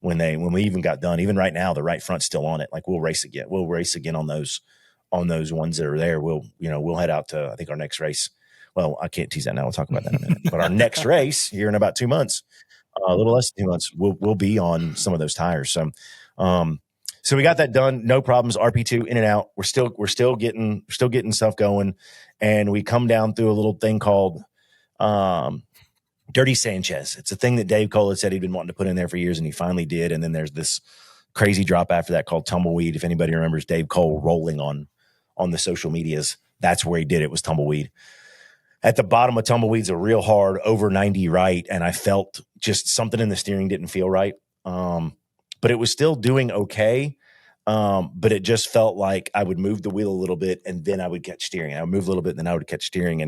when we even got done. Even right now, the right front's still on it. Like, we'll race again. We'll race again on those ones that are there. We'll head out to, I think, our next race. Well, I can't tease that now. We'll talk about that in a minute. But our next race here in about 2 months, a little less than 2 months, we'll be on some of those tires. So, so we got that done. No problems. RP2 in and out. We're still getting stuff going, and we come down through a little thing called Dirty Sanchez. It's a thing that Dave Cole had said he'd been wanting to put in there for years, and he finally did. And then there's this crazy drop after that called Tumbleweed. If anybody remembers Dave Cole rolling on the social medias, that's where he did it, was Tumbleweed. At the bottom of Tumbleweed's a real hard over 90 right, and I felt just something in the steering didn't feel right. But it was still doing okay. But it just felt like I would move the wheel a little bit and then I would catch steering. I would move a little bit and then I would catch steering.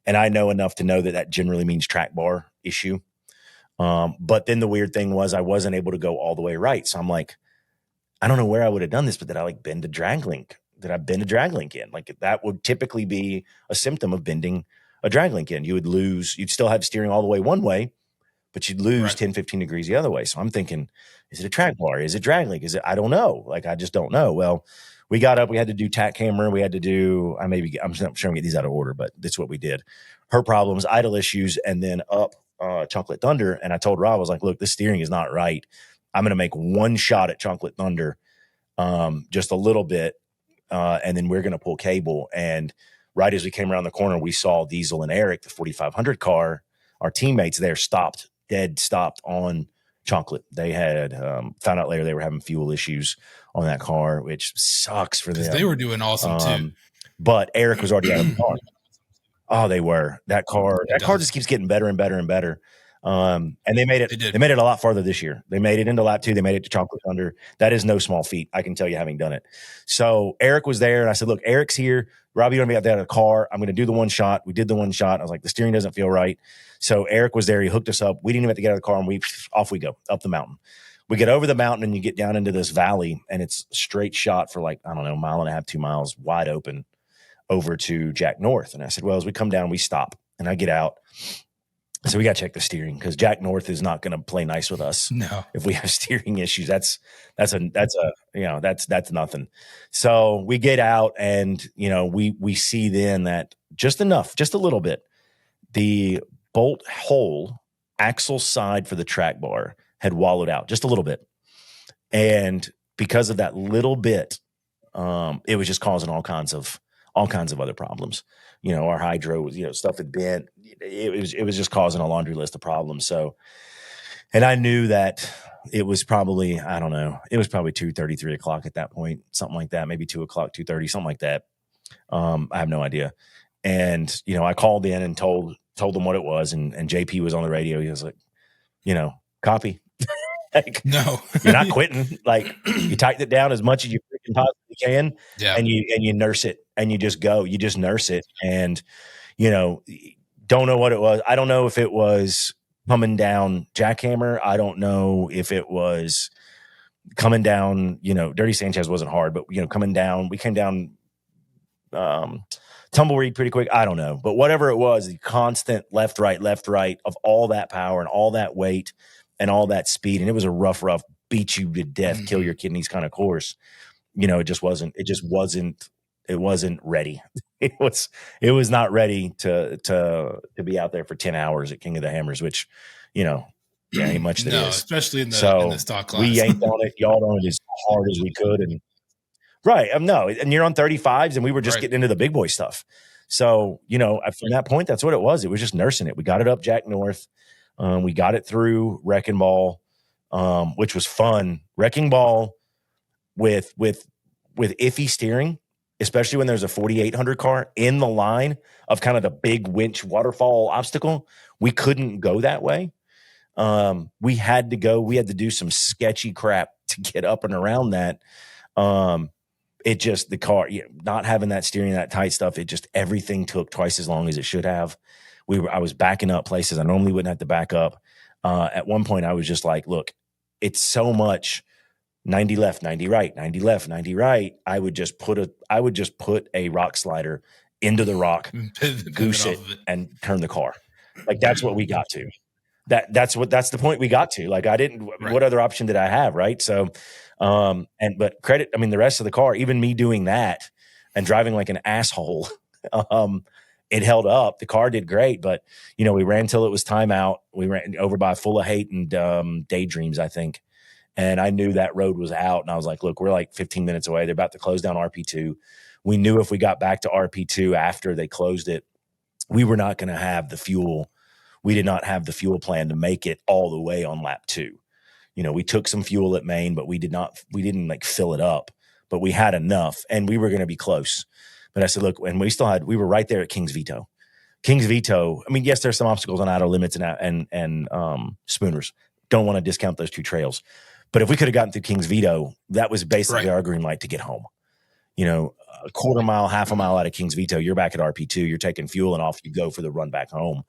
And I know enough to know that generally means track bar issue. But then the weird thing was I wasn't able to go all the way right. So I'm like, I don't know where I would have done this, but did I like bend a drag link? Did I bend a drag link in? Like, that would typically be a symptom of bending a drag link in. You'd still have steering all the way one way, but you'd lose 10, 15 degrees the other way. So I'm thinking, is it a track bar? Is it drag link? I don't know. Like, I just don't know. Well, we got up, we had to do tack hammer. We had to do, I'm sure I'm getting these out of order, but that's what we did. Her problems, idle issues, and then up Chocolate Thunder. And I told Rob, I was like, look, this steering is not right. I'm going to make one shot at Chocolate Thunder, just a little bit. And then we're going to pull cable. And right as we came around the corner, we saw Diesel and Eric, the 4500 car, our teammates there, stopped on Chocolate. They had found out later they were having fuel issues on that car, which sucks for them. They were doing awesome too. But Eric was already out of the car. Oh, they were. That car just keeps getting better and better and better. And they made it. They made it a lot farther this year. They made it into lap 2. They made it to Chocolate Thunder. That is no small feat, I can tell you, having done it. So Eric was there, and I said, "Look, Eric's here. Robbie, you want to be out there in the car? I'm going to do the one shot." We did the one shot. I was like, "The steering doesn't feel right." So Eric was there. He hooked us up. We didn't even have to get out of the car, and off we go up the mountain. we get over the mountain and you get down into this valley, and it's straight shot for like, I don't know, a mile and a half, 2 miles wide open over to Jack North. And I said, well, as we come down, we stop. And I get out. So we got to check the steering, because Jack North is not going to play nice with us. No, if we have steering issues. That's nothing. So we get out, and we see then that just a little bit, the bolt hole axle side for the track bar had wallowed out just a little bit, and because of that little bit, it was just causing all kinds of other problems. Our hydro was, stuff had bent. It was just causing a laundry list of problems. So, and I knew that it was probably, I don't know, it was probably 2:30, 3 o'clock at that point, something like that, maybe 2 o'clock, 2:30, something like that. I have no idea. And, I called in and told them what it was. And JP was on the radio. He was like, copy. Like, no, you're not quitting. Like, you tighten it down as much as you freaking possibly can, and you nurse it, and you just go. You just nurse it, and don't know what it was. I don't know if it was coming down jackhammer. I don't know if it was coming down. Dirty Sanchez wasn't hard, but coming down, we came down tumbleweed pretty quick. I don't know, but whatever it was, the constant left, right of all that power and all that weight and all that speed, and it was a rough, beat you to death, kill your kidneys kind of course. It wasn't ready. It was not ready to be out there for 10 hours at King of the Hammers, which, ain't much that is. Especially in the stock class. We yanked on it, yawed on it as hard as we could. And right. No, and you're on 35s, and we were just getting into the big boy stuff. So, from that point, that's what it was. It was just nursing it. We got it up Jack North. We got it through Wrecking Ball, which was fun. Wrecking Ball with iffy steering, especially when there's a 4800 car in the line of kind of the big winch waterfall obstacle. We couldn't go that way. We had to do some sketchy crap to get up and around that. The car, not having that steering, that tight stuff, everything took twice as long as it should have. I was backing up places I normally wouldn't have to back up. At one point I was just like, look, it's so much 90 left, 90 right, 90 left, 90 right. I would just put a rock slider into the rock, goose it, and turn the car. Like, that's what we got to. That's the point we got to. Like, I didn't, what other option did I have? Right. So, but credit, the rest of the car, even me doing that and driving like an asshole, it held up. The car did great, but we ran till it was timeout. We ran over by Full of Hate and Daydreams, I think. And I knew that road was out. And I was like, look, we're like 15 minutes away. They're about to close down RP2. We knew if we got back to RP2 after they closed it, we were not going to have the fuel. We did not have the fuel plan to make it all the way on lap 2. We took some fuel at Maine, but we didn't like fill it up, but we had enough, and we were going to be close. But I said, look, and we were right there at King's Veto. King's Veto, yes, there's some obstacles on outer limits and Spooners. Don't want to discount those two trails. But if we could have gotten through King's Veto, that was basically our green light to get home. A quarter mile, half a mile out of King's Veto, you're back at RP2, you're taking fuel, and off you go for the run back home.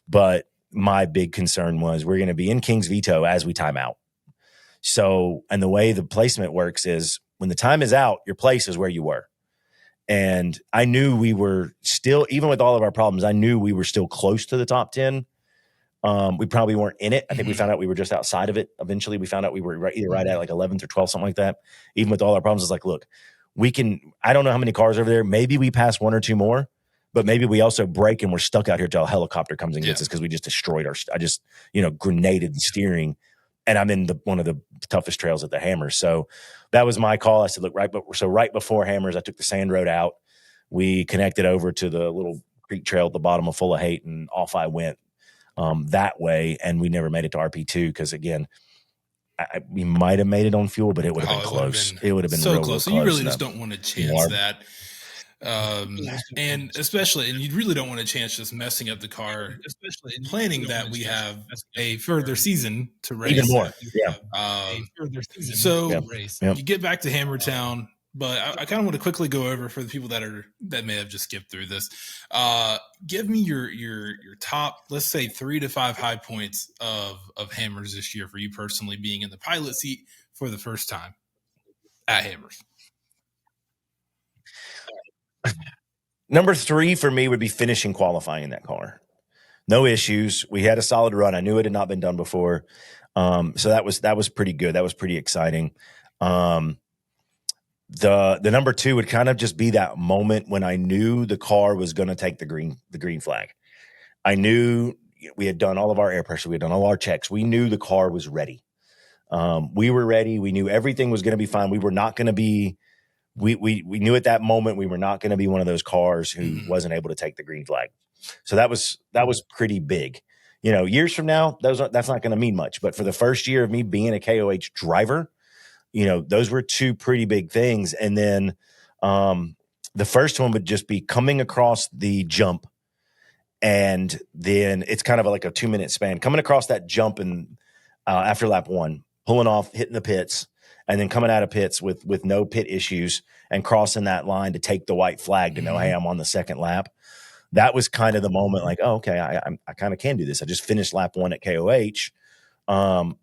But my big concern was we're going to be in King's Veto as we time out. So, and the way the placement works is when the time is out, your place is where you were. And I knew we were still, even with all of our problems, I knew we were still close to the top 10. We probably weren't in it. I think we found out we were just outside of it. Eventually we found out we were either right at like 11th or 12th, something like that. Even with all our problems, it's like, look, I don't know how many cars over there. Maybe we pass one or two more, but maybe we also break and we're stuck out here till a helicopter comes and gets us because we just destroyed grenaded the steering, and I'm in one of the toughest trails at the Hammers. So that was my call. I said, look, right before Hammers, I took the sand road out. We connected over to the little creek trail at the bottom of Full of Hate, and off I went that way. And we never made it to RP2 because, again, we might have made it on fuel, but it would have been close. It would have been so real close. So you really just don't want to chance that. And you really don't want to chance just messing up the car, especially in planning that we have a further season to race. Even more. Yeah. So you get back to Hammertown. but I kind of want to quickly go over for the people that may have just skipped through this. Give me your top, let's say 3 to 5 high points of Hammers this year for you personally, being in the pilot seat for the first time at Hammers. Number 3 for me would be finishing qualifying in that car. No issues. We had a solid run. I knew it had not been done before. So that was pretty good. That was pretty exciting. The number 2 would kind of just be that moment when I knew the car was going to take the green flag. I knew we had done all of our air pressure. We had done all our checks. We knew the car was ready. We were ready. We knew everything was going to be fine. We were not going to be, we knew at that moment we were not going to be one of those cars who wasn't able to take the green flag. So that was pretty big. You know, years from now, that's not going to mean much. But for the first year of me being a KOH driver, you know, those were 2 pretty big things. And then the first one would just be coming across the jump. And then it's kind of like a 2-minute span coming across that jump and after lap 1, pulling off, hitting the pits, and then coming out of pits with no pit issues and crossing that line to take the white flag to know, hey, I'm on the second lap. That was kind of the moment like, oh, okay, I kind of can do this. I just finished lap 1 at KOH.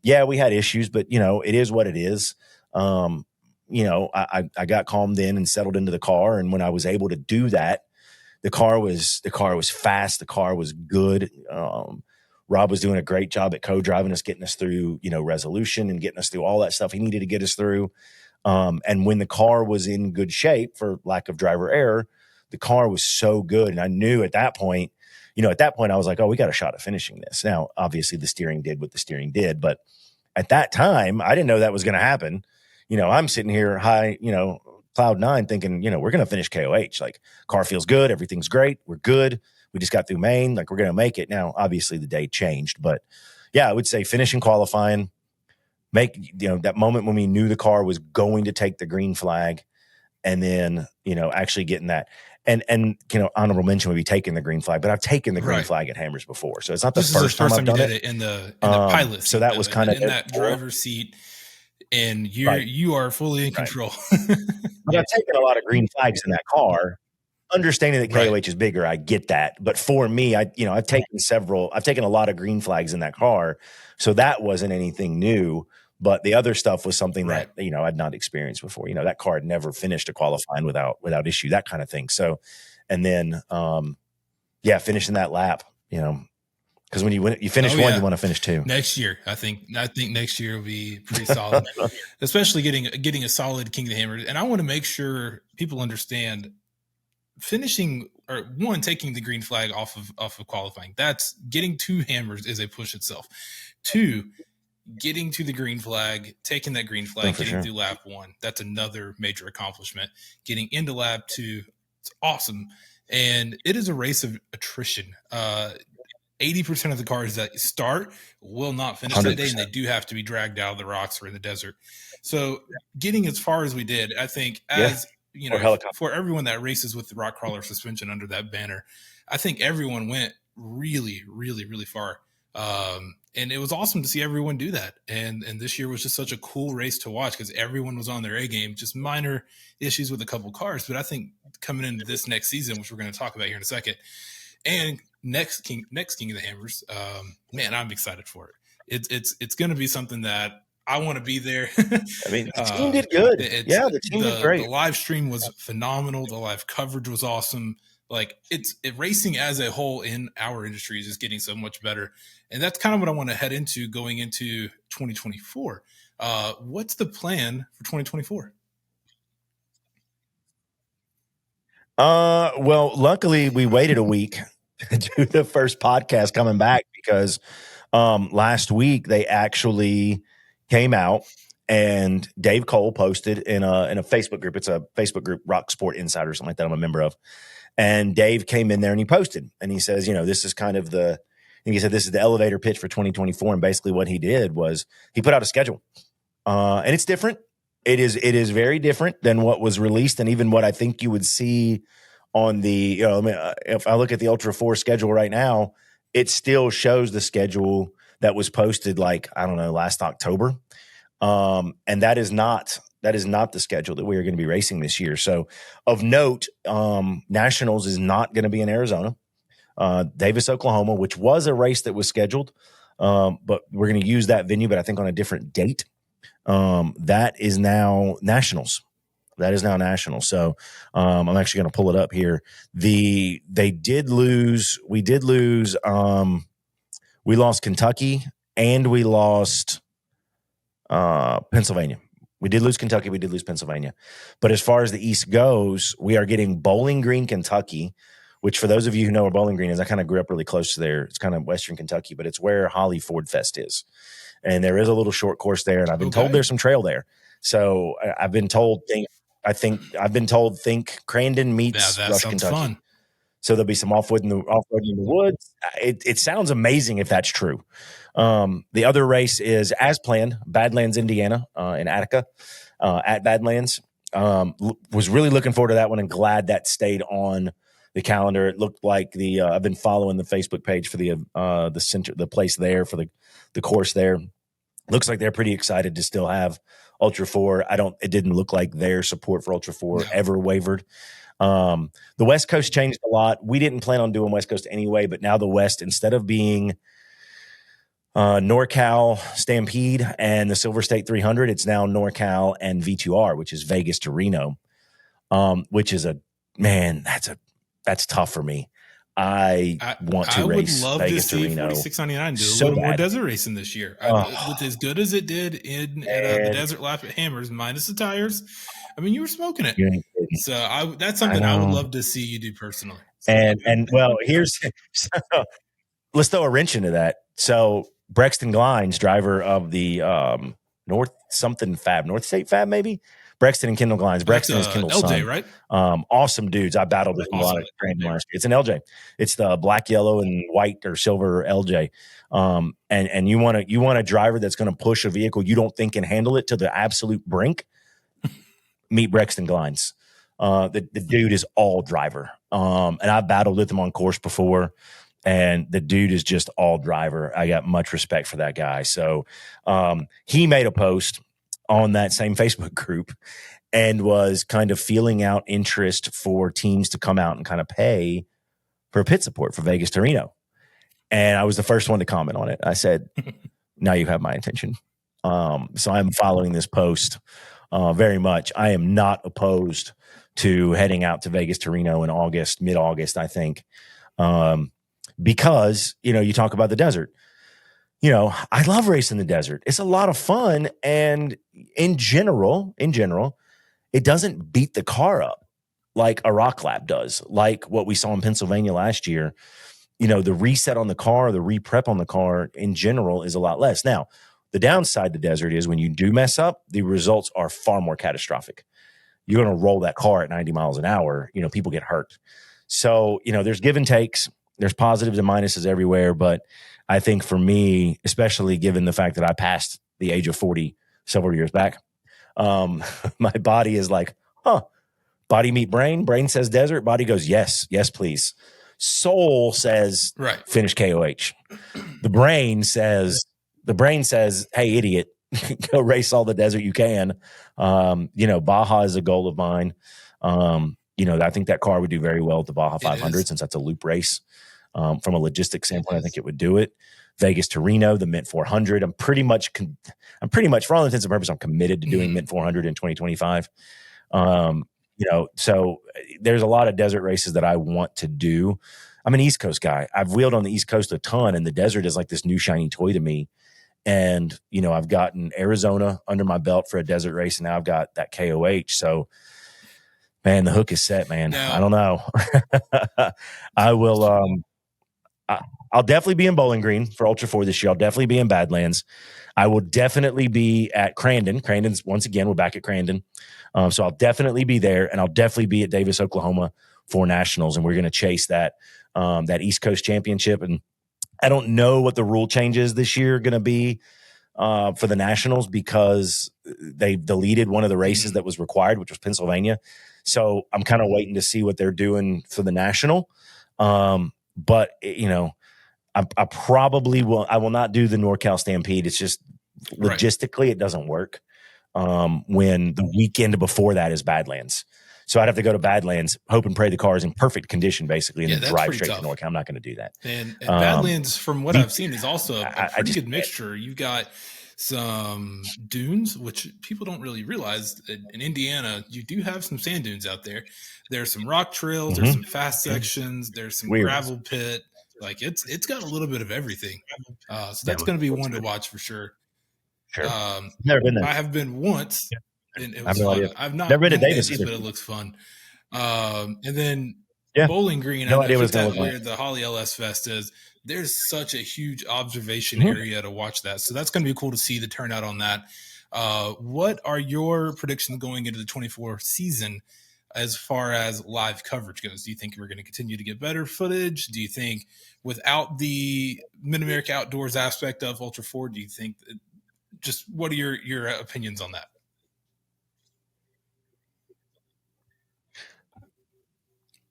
Yeah, we had issues, but, you know, it is what it is. You know, I got calmed in and settled into the car. And when I was able to do that, the car was fast. The car was good. Rob was doing a great job at co-driving us, getting us through, you know, resolution and getting us through all that stuff he needed to get us through. And when the car was in good shape, for lack of driver error, the car was so good. And I knew at that point, I was like, oh, we got a shot at finishing this. Now, obviously the steering did what the steering did, but at that time, I didn't know that was going to happen. You know, I'm sitting here high, you know, cloud 9 thinking, you know, we're going to finish KOH. Like, car feels good. Everything's great. We're good. We just got through Maine. Like, we're going to make it. Now, obviously the day changed, but yeah, I would say finishing qualifying, that moment when we knew the car was going to take the green flag, and then, you know, actually getting that. And you know, honorable mention would be taking the green flag, but I've taken the green flag at Hammers before. So it's not the first time I've done it. In the pilot seat. So that was kind of in that driver's seat, and you are fully in control. But I've taken a lot of green flags in that car. Understanding that KOH is bigger, I get that. But for me, I've taken a lot of green flags in that car. So that wasn't anything new. But the other stuff was something that, you know, I'd not experienced before. You know, that car had never finished a qualifying without issue, that kind of thing. So, and then, finishing that lap, you know, because when you finish one, you want to finish 2. Next year, I think next year will be pretty solid, especially getting a solid King of the Hammers. And I want to make sure people understand finishing, or one, taking the green flag off of qualifying. That's getting 2 Hammers is a push itself. 2, getting to the green flag, taking that green flag, getting through lap 1. That's another major accomplishment. Getting into lap 2, it's awesome. And it is a race of attrition. 80% of the cars that start will not finish 100%. That day, and they do have to be dragged out of the rocks or in the desert. So getting as far as we did, I think, you know, for everyone that races with the rock crawler suspension under that banner, I think everyone went really, really, really far. And it was awesome to see everyone do that. And this year was just such a cool race to watch because everyone was on their A game, just minor issues with a couple cars. But I think coming into this next season, which we're going to talk about here in a second, and next King of the Hammers, man, I'm excited for it. It's going to be something that I want to be there. I mean, the team did good. The team did great. The live stream was phenomenal. The live coverage was awesome. Like, racing as a whole in our industry is just getting so much better. And that's kind of what I want to head into going into 2024. What's the plan for 2024? Well, luckily we waited a week to do the first podcast coming back because last week they actually came out and Dave Cole posted in a Facebook group. It's a Facebook group, Rock Sport Insider, something like that I'm a member of. And Dave came in there and he posted and he says, you know, this is kind of he said, this is the elevator pitch for 2024. And basically what he did was he put out a schedule and it's different. It is very different than what was released. And even what I think you would see on the, if I look at the Ultra4 schedule right now, it still shows the schedule that was posted like, I don't know, last October. And that is not That is not the schedule that we are going to be racing this year. So, of note, Nationals is not going to be in Arizona. Davis, Oklahoma, which was a race that was scheduled, but we're going to use that venue, but I think on a different date. That is now Nationals. That is now national. So I'm actually going to pull it up here. We lost Kentucky and we lost Pennsylvania. We did lose Kentucky. We did lose Pennsylvania. But as far as the East goes, we are getting Bowling Green, Kentucky, which for those of you who know where Bowling Green is, I kind of grew up really close to there. It's kind of Western Kentucky, but it's where Holly Ford Fest is. And there is a little short course there. And I've been told there's some trail there. So I've been told, think Crandon meets Rush, Kentucky. Fun. So there'll be some off-road in the woods. It sounds amazing if that's true. The other race is, as planned, Badlands, Indiana, in Attica, at Badlands. Was really looking forward to that one and glad that stayed on the calendar. It looked like I've been following the Facebook page for the place there for the course there. Looks like they're pretty excited to still have Ultra4. It didn't look like their support for Ultra4 ever wavered. The West Coast changed a lot. We didn't plan on doing West Coast anyway, but now the West, instead of being NorCal Stampede and the Silver State 300, it's now NorCal and V2R, which is Vegas to Reno, which is that's tough for me. I want to race Vegas to Reno. 4699 do a little more desert racing this year. With as good as it did at the desert lap at Hammers, minus the tires. I mean, you were smoking it. So that's something I would love to see you do personally. So let's throw a wrench into that. So Brexton Glines, driver of the North State Fab, maybe. Brexton and Kendall Glines. Brexton is Kendall's LJ, son. Right? Awesome dudes. I battled with them a lot at Brandon last year. It's an LJ. It's the black, yellow, and white or silver LJ. And you want a driver that's going to push a vehicle you don't think can handle it to the absolute brink. Meet Brexton Glines. The dude is all driver. And I battled with him on course before. And the dude is just all driver. I got much respect for that guy. So he made a post on that same Facebook group and was kind of feeling out interest for teams to come out and kind of pay for pit support for Vegas to Reno. And I was the first one to comment on it. I said, now you have my attention. So I'm following this post very much. I am not opposed to heading out to Vegas to Reno in August, mid-August, I think. Because, you talk about the desert. I love racing the desert. It's a lot of fun. And in general, it doesn't beat the car up like a rock lap does, like what we saw in Pennsylvania last year. The reset on the car, the re-prep on the car in general is a lot less. Now, the downside to the desert is when you do mess up, the results are far more catastrophic. You're going to roll that car at 90 miles an hour. People get hurt. So, there's give and takes. There's positives and minuses everywhere. But I think for me, especially given the fact that I passed the age of 40 several years back, my body is like, body meet brain. Brain says desert. Body goes, yes, please. Soul says, finish KOH. The brain says, hey, idiot, go race all the desert you can. Baja is a goal of mine. I think that car would do very well at the Baja 500 since that's a loop race. From a logistics standpoint, I think it would do it. Vegas to Reno, the Mint 400. I'm pretty much, for all intents and purposes, I'm committed to doing Mint 400 in 2025. So there's a lot of desert races that I want to do. I'm an East Coast guy. I've wheeled on the East Coast a ton, and the desert is like this new shiny toy to me. And, I've gotten Arizona under my belt for a desert race, and now I've got that KOH. So, man, the hook is set, man. Yeah. I don't know. I will. I'll definitely be in Bowling Green for Ultra4 this year. I'll definitely be in Badlands. I will definitely be at Crandon. Crandon's, once again, we're back at Crandon. So I'll definitely be there, and I'll definitely be at Davis, Oklahoma for Nationals, and we're going to chase that East Coast Championship. And I don't know what the rule changes this year are going to be for the Nationals because they deleted one of the races that was required, which was Pennsylvania. So I'm kind of waiting to see what they're doing for the National. But I probably will. I will not do the NorCal Stampede. It's just logistically, it doesn't work. when the weekend before that is Badlands. So I'd have to go to Badlands, hope and pray the car is in perfect condition, basically, and then that's drive pretty straight tough. to NorCal. I'm not going to do that. And Badlands, from what I've seen, is also a pretty good mixture. You've got some dunes, which people don't really realize. In Indiana, you do have some sand dunes out there. There's some rock trails. There's some fast sections. There's some gravel pit. Like it's got a little bit of everything. So that's going to be one to watch for sure. Sure. Never been there. I have been once, and it was no fun. idea. I've not Never been to Davis Davis either. but it looks fun. And then Yeah. Bowling Green, No I idea know what it's gonna that look like. where the Holly LS Fest is. There's such a huge observation area to watch that. So that's going to be cool to see the turnout on that. What are your predictions going into the 24 season as far as live coverage goes? Do you think we're going to continue to get better footage? Do you think without the Mid-America Outdoors aspect of Ultra4, do you think just what are your opinions on that?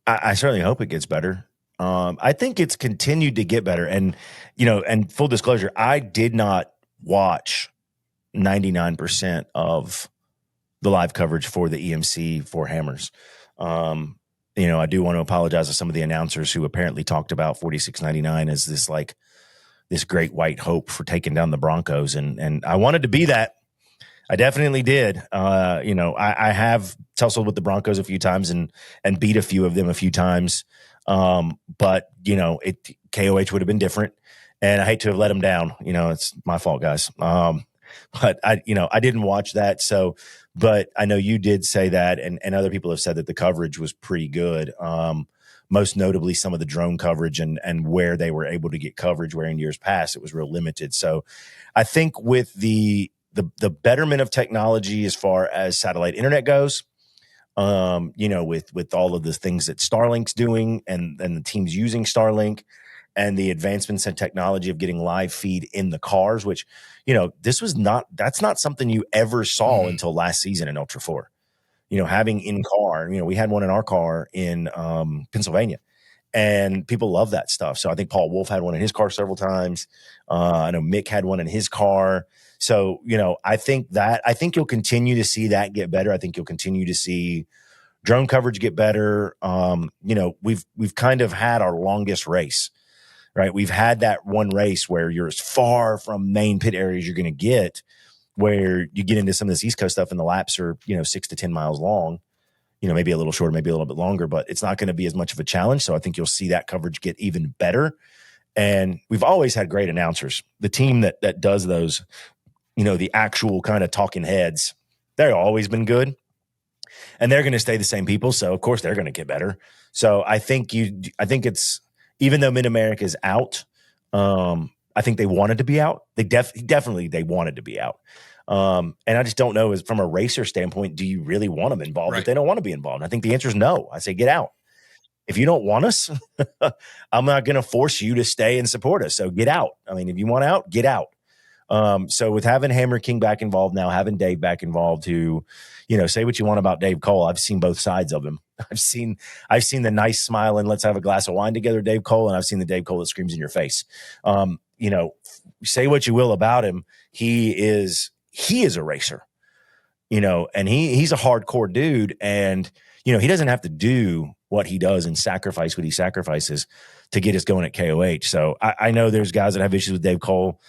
I certainly hope it gets better. I think it's continued to get better. And, and full disclosure, I did not watch 99% of the live coverage for the EMC for Hammers. I do want to apologize to some of the announcers who apparently talked about 46.99 as this great white hope for taking down the Broncos. And I wanted to be that. I definitely did. I have tussled with the Broncos a few times and beat a few of them a few times. But KOH would have been different, and I hate to have let them down. It's my fault, guys. But I didn't watch that. So, but I know you did say that, and other people have said that the coverage was pretty good. Most notably some of the drone coverage and where they were able to get coverage, where in years past it was real limited. So I think with the betterment of technology as far as satellite internet goes, with all of the things that Starlink's doing and the teams using Starlink and the advancements in technology of getting live feed in the cars, which, that's not something you ever saw until last season in Ultra4. Having in car, we had one in our car in Pennsylvania, and people love that stuff. So I think Paul Wolf had one in his car several times. I know Mick had one in his car. So, I think you'll continue to see that get better. I think you'll continue to see drone coverage get better. We've kind of had our longest race, right? We've had that one race where you're as far from main pit areas you're going to get, where you get into some of this East Coast stuff and the laps are, 6 to 10 miles long, maybe a little shorter, maybe a little bit longer, but it's not going to be as much of a challenge. So I think you'll see that coverage get even better. And we've always had great announcers. The team that does those, the actual kind of talking heads, they've always been good, and they're going to stay the same people. So of course they're going to get better. So I think it's, even though Mid-America is out, I think they wanted to be out. They definitely wanted to be out. And I just don't know, from a racer standpoint, do you really want them involved? Right. If they don't want to be involved, I think the answer is no. I say, get out. If you don't want us, I'm not going to force you to stay and support us. So get out. I mean, if you want out, get out. So with having Hammer King back involved now, having Dave back involved, who, say what you want about Dave Cole. I've seen both sides of him. I've seen the nice smile and let's have a glass of wine together, Dave Cole, and I've seen the Dave Cole that screams in your face. Say what you will about him. He is a racer, and he's a hardcore dude, and he doesn't have to do what he does and sacrifice what he sacrifices to get us going at KOH. So I know there's guys that have issues with Dave Cole.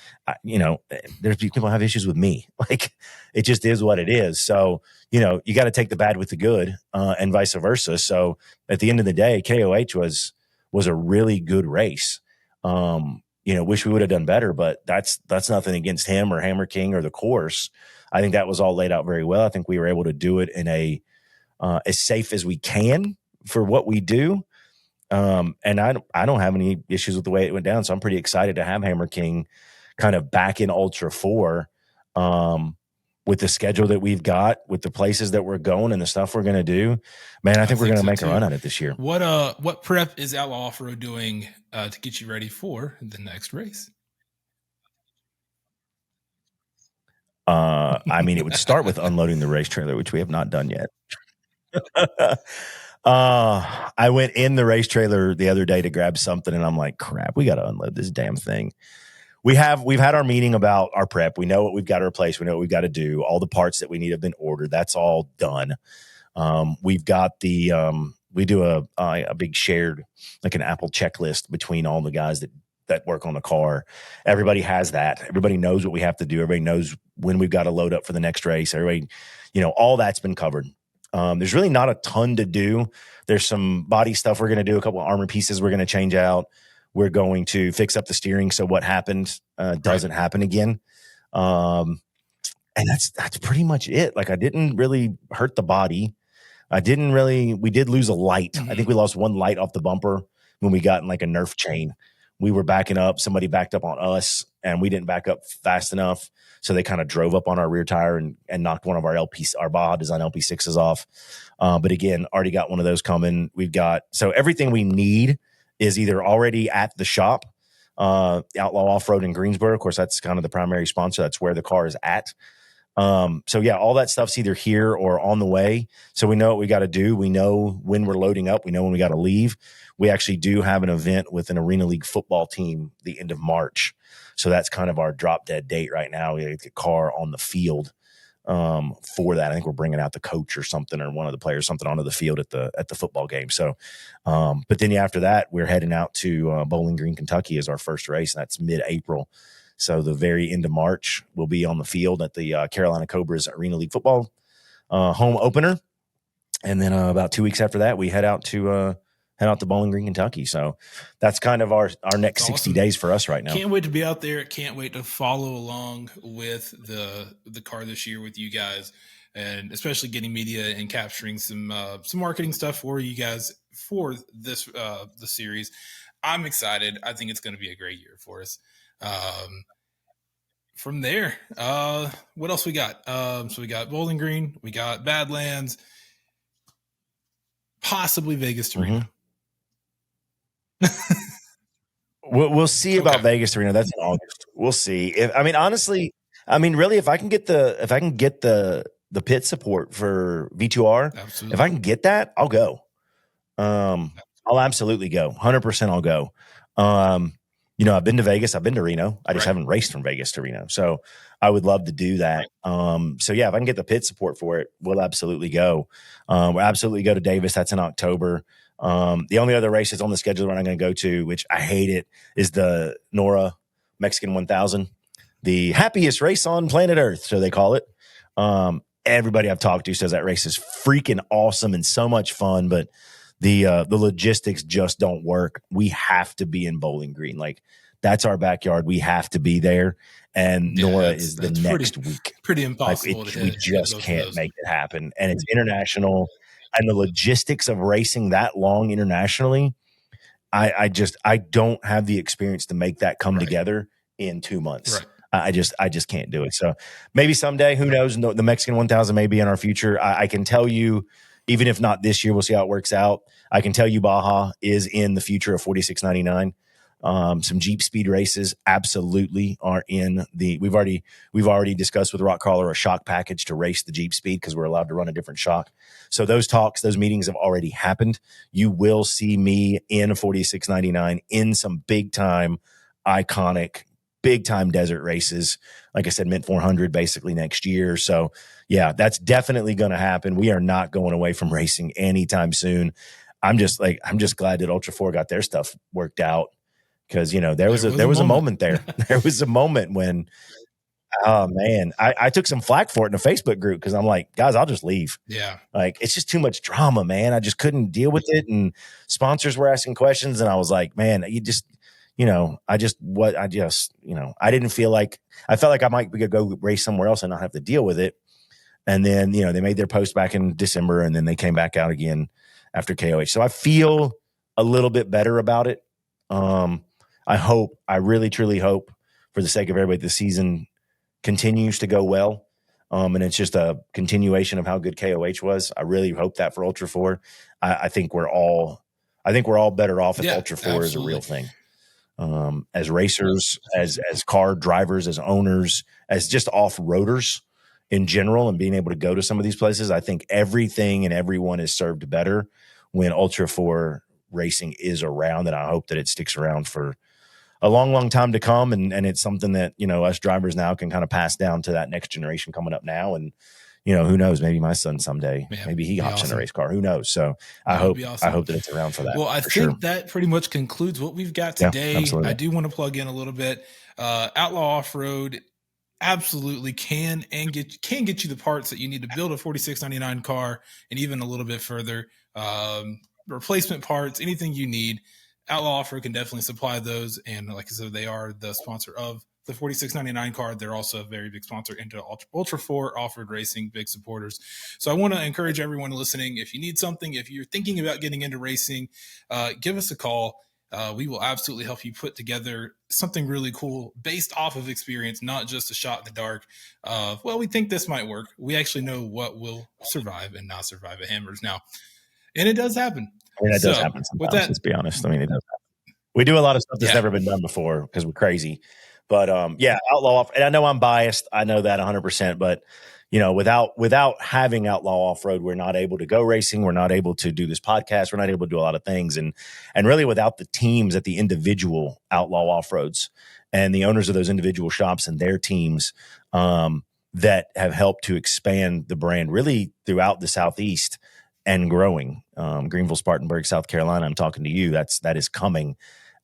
There's people who have issues with me. Like, it just is what it is. So, you got to take the bad with the good, and vice versa. So at the end of the day, KOH was a really good race. Wish we would have done better, but that's nothing against him or Hammer King or the course. I think that was all laid out very well. I think we were able to do it in a as safe as we can for what we do. And I don't have any issues with the way it went down. So I'm pretty excited to have Hammer King kind of back in Ultra4, with the schedule that we've got, with the places that we're going and the stuff we're going to do. Man, I think we're going to make a run at it this year. What prep is Outlaw Offroad doing to get you ready for the next race? It would start with unloading the race trailer, which we have not done yet. I went in the race trailer the other day to grab something, and I'm like, crap, we got to unload this damn thing. we've had our meeting about our prep. We know what we've got to replace. We know what we've got to do. All the parts that we need have been ordered. That's all done. We've got we do a big shared, like an Apple checklist between all the guys that work on the car. Everybody has that. Everybody knows what we have to do. Everybody knows when we've got to load up for the next race. Everybody, all that's been covered. There's really not a ton to do. There's some body stuff we're going to do, a couple of armor pieces we're going to change out. We're going to fix up the steering so what happened doesn't happen again. And that's pretty much it. Like, I didn't really hurt the body. We did lose a light. Mm-hmm. I think we lost one light off the bumper when we got in like a Nerf chain. We were backing up. Somebody backed up on us and we didn't back up fast enough. So they kind of drove up on our rear tire and knocked one of our Baja Design LP6s off. But again, already got one of those coming. So everything we need is either already at the shop, Outlaw Offroad in Greensboro. Of course, that's kind of the primary sponsor. That's where the car is at. So yeah, all that stuff's either here or on the way. So we know what we got to do. We know when we're loading up. We know when we got to leave. We actually do have an event with an Arena League football team the end of March. So that's kind of our drop dead date right now. We get the car on the field for that. I think we're bringing out the coach or something, or one of the players, something onto the field at the football game. So, but then after that, we're heading out to Bowling Green, Kentucky as our first race. And that's mid-April. So the very end of March, we'll be on the field at the Carolina Cobras Arena League football home opener. And then about 2 weeks after that, we head out to Bowling Green, Kentucky. So that's kind of our next 60 days for us right now. Can't wait to be out there. Can't wait to follow along with the car this year with you guys, and especially getting media and capturing some marketing stuff for you guys for this the series. I'm excited. I think it's going to be a great year for us. From there, what else we got? So we got Bowling Green, we got Badlands, possibly Vegas to Reno. We'll see about Vegas to Reno. That's in August. We'll see. Honestly, really, if I can get the pit support for V2R, absolutely. If I can get that, I'll go. I'll absolutely go. 100% I'll go. I've been to Vegas. I've been to Reno. I just haven't raced from Vegas to Reno. So I would love to do that. So yeah, if I can get the pit support for it, we'll absolutely go. We'll absolutely go to Davis. That's in October. The only other races on the schedule we're not going to go to, which I hate it, is the NORA Mexican 1000, the happiest race on planet Earth. So they call it. Everybody I've talked to says that race is freaking awesome and so much fun, but the logistics just don't work. We have to be in Bowling Green. Like, that's our backyard. We have to be there. And NORA is the next week. Pretty impossible. We just can't make it happen. And it's international. And the logistics of racing that long internationally, I don't have the experience to make that come together in 2 months. I just can't do it. So maybe someday, who knows? The Mexican 1000 may be in our future. I can tell you, even if not this year, we'll see how it works out. I can tell you Baja is in the future of 4699. Some Jeep speed races absolutely are in the. We've already discussed with Rock Crawler a shock package to race the Jeep speed because we're allowed to run a different shock. So those meetings have already happened. You will see me in 4699 in some big time, iconic, big time desert races. Like I said, Mint 400 basically next year. So yeah, that's definitely going to happen. We are not going away from racing anytime soon. I'm just glad that Ultra4 got their stuff worked out. Because, there was a moment there. There was a moment when, oh man, I took some flack for it in a Facebook group because I'm like, guys, I'll just leave. Yeah. Like, it's just too much drama, man. I just couldn't deal with it. And sponsors were asking questions. And I was like, man, I didn't feel like, I felt like I might go race somewhere else and not have to deal with it. And then, they made their post back in December and then they came back out again after KOH. So I feel a little bit better about it. I really, truly hope, for the sake of everybody, the season continues to go well. And it's just a continuation of how good KOH was. I really hope that for Ultra4. I think we're all better off if Ultra4 is a real thing. As racers, as car drivers, as owners, as just off-roaders in general, and being able to go to some of these places, I think everything and everyone is served better when Ultra4 Racing is around, and I hope that it sticks around for a long, long time to come. And it's something that, us drivers now can kind of pass down to that next generation coming up now. And, who knows, maybe my son someday, maybe he hops in a race car, who knows? So I hope that it's around for that. Well, I think that pretty much concludes what we've got today. Yeah, absolutely. I do want to plug in a little bit. Outlaw Offroad absolutely can get you the parts that you need to build a 4699 car, and even a little bit further. Replacement parts, anything you need, Outlaw Offroad can definitely supply those. And like I said, they are the sponsor of the 4699 car. They're also a very big sponsor into Ultra4 Offroad Racing, big supporters. So I want to encourage everyone listening, if you need something, if you're thinking about getting into racing, give us a call. We will absolutely help you put together something really cool based off of experience, not just a shot in the dark. Well, we think this might work. We actually know what will survive and not survive at Hammers now. And it does happen. It does happen sometimes, let's be honest. I mean, it does happen. We do a lot of stuff that's never been done before because we're crazy. But Outlaw, and I know I'm biased. I know that 100%. But without having Outlaw Offroad, we're not able to go racing. We're not able to do this podcast. We're not able to do a lot of things. And really, without the teams at the individual Outlaw Offroads and the owners of those individual shops and their teams that have helped to expand the brand really throughout the Southeast and growing. Greenville, Spartanburg, South Carolina, I'm talking to you. That is coming.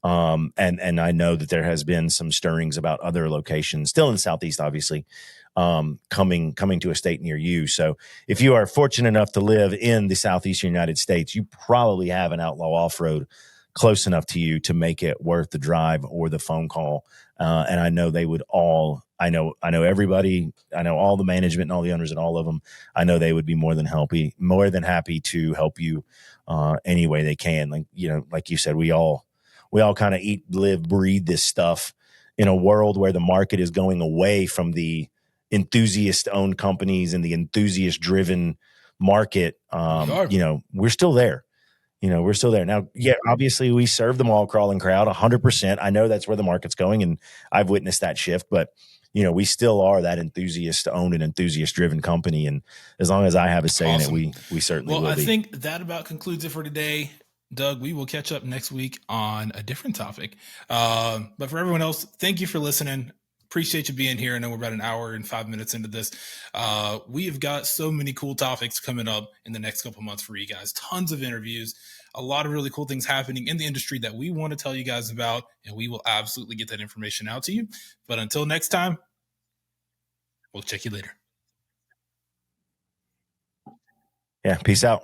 And I know that there has been some stirrings about other locations still in the Southeast, obviously, coming to a state near you. So if you are fortunate enough to live in the Southeastern United States, you probably have an Outlaw Offroad close enough to you to make it worth the drive or the phone call. And I know they would all, I know everybody, I know all the management and all the owners and all of them. I know they would be more than happy to help you any way they can. Like you said, we all kind of eat, live, breathe this stuff in a world where the market is going away from the enthusiast-owned companies and the enthusiast-driven market. We're still there. We're still there. Now, obviously we serve the mall crawling crowd 100%. I know that's where the market's going, and I've witnessed that shift, but we still are that enthusiast-owned and enthusiast-driven company. And as long as I have a say in it, we certainly will be. Well, I think that about concludes it for today. Doug, we will catch up next week on a different topic. But for everyone else, thank you for listening. Appreciate you being here. I know we're about an hour and 5 minutes into this. We have got so many cool topics coming up in the next couple months for you guys. Tons of interviews, a lot of really cool things happening in the industry that we want to tell you guys about, and we will absolutely get that information out to you. But until next time, we'll check you later. Yeah, peace out.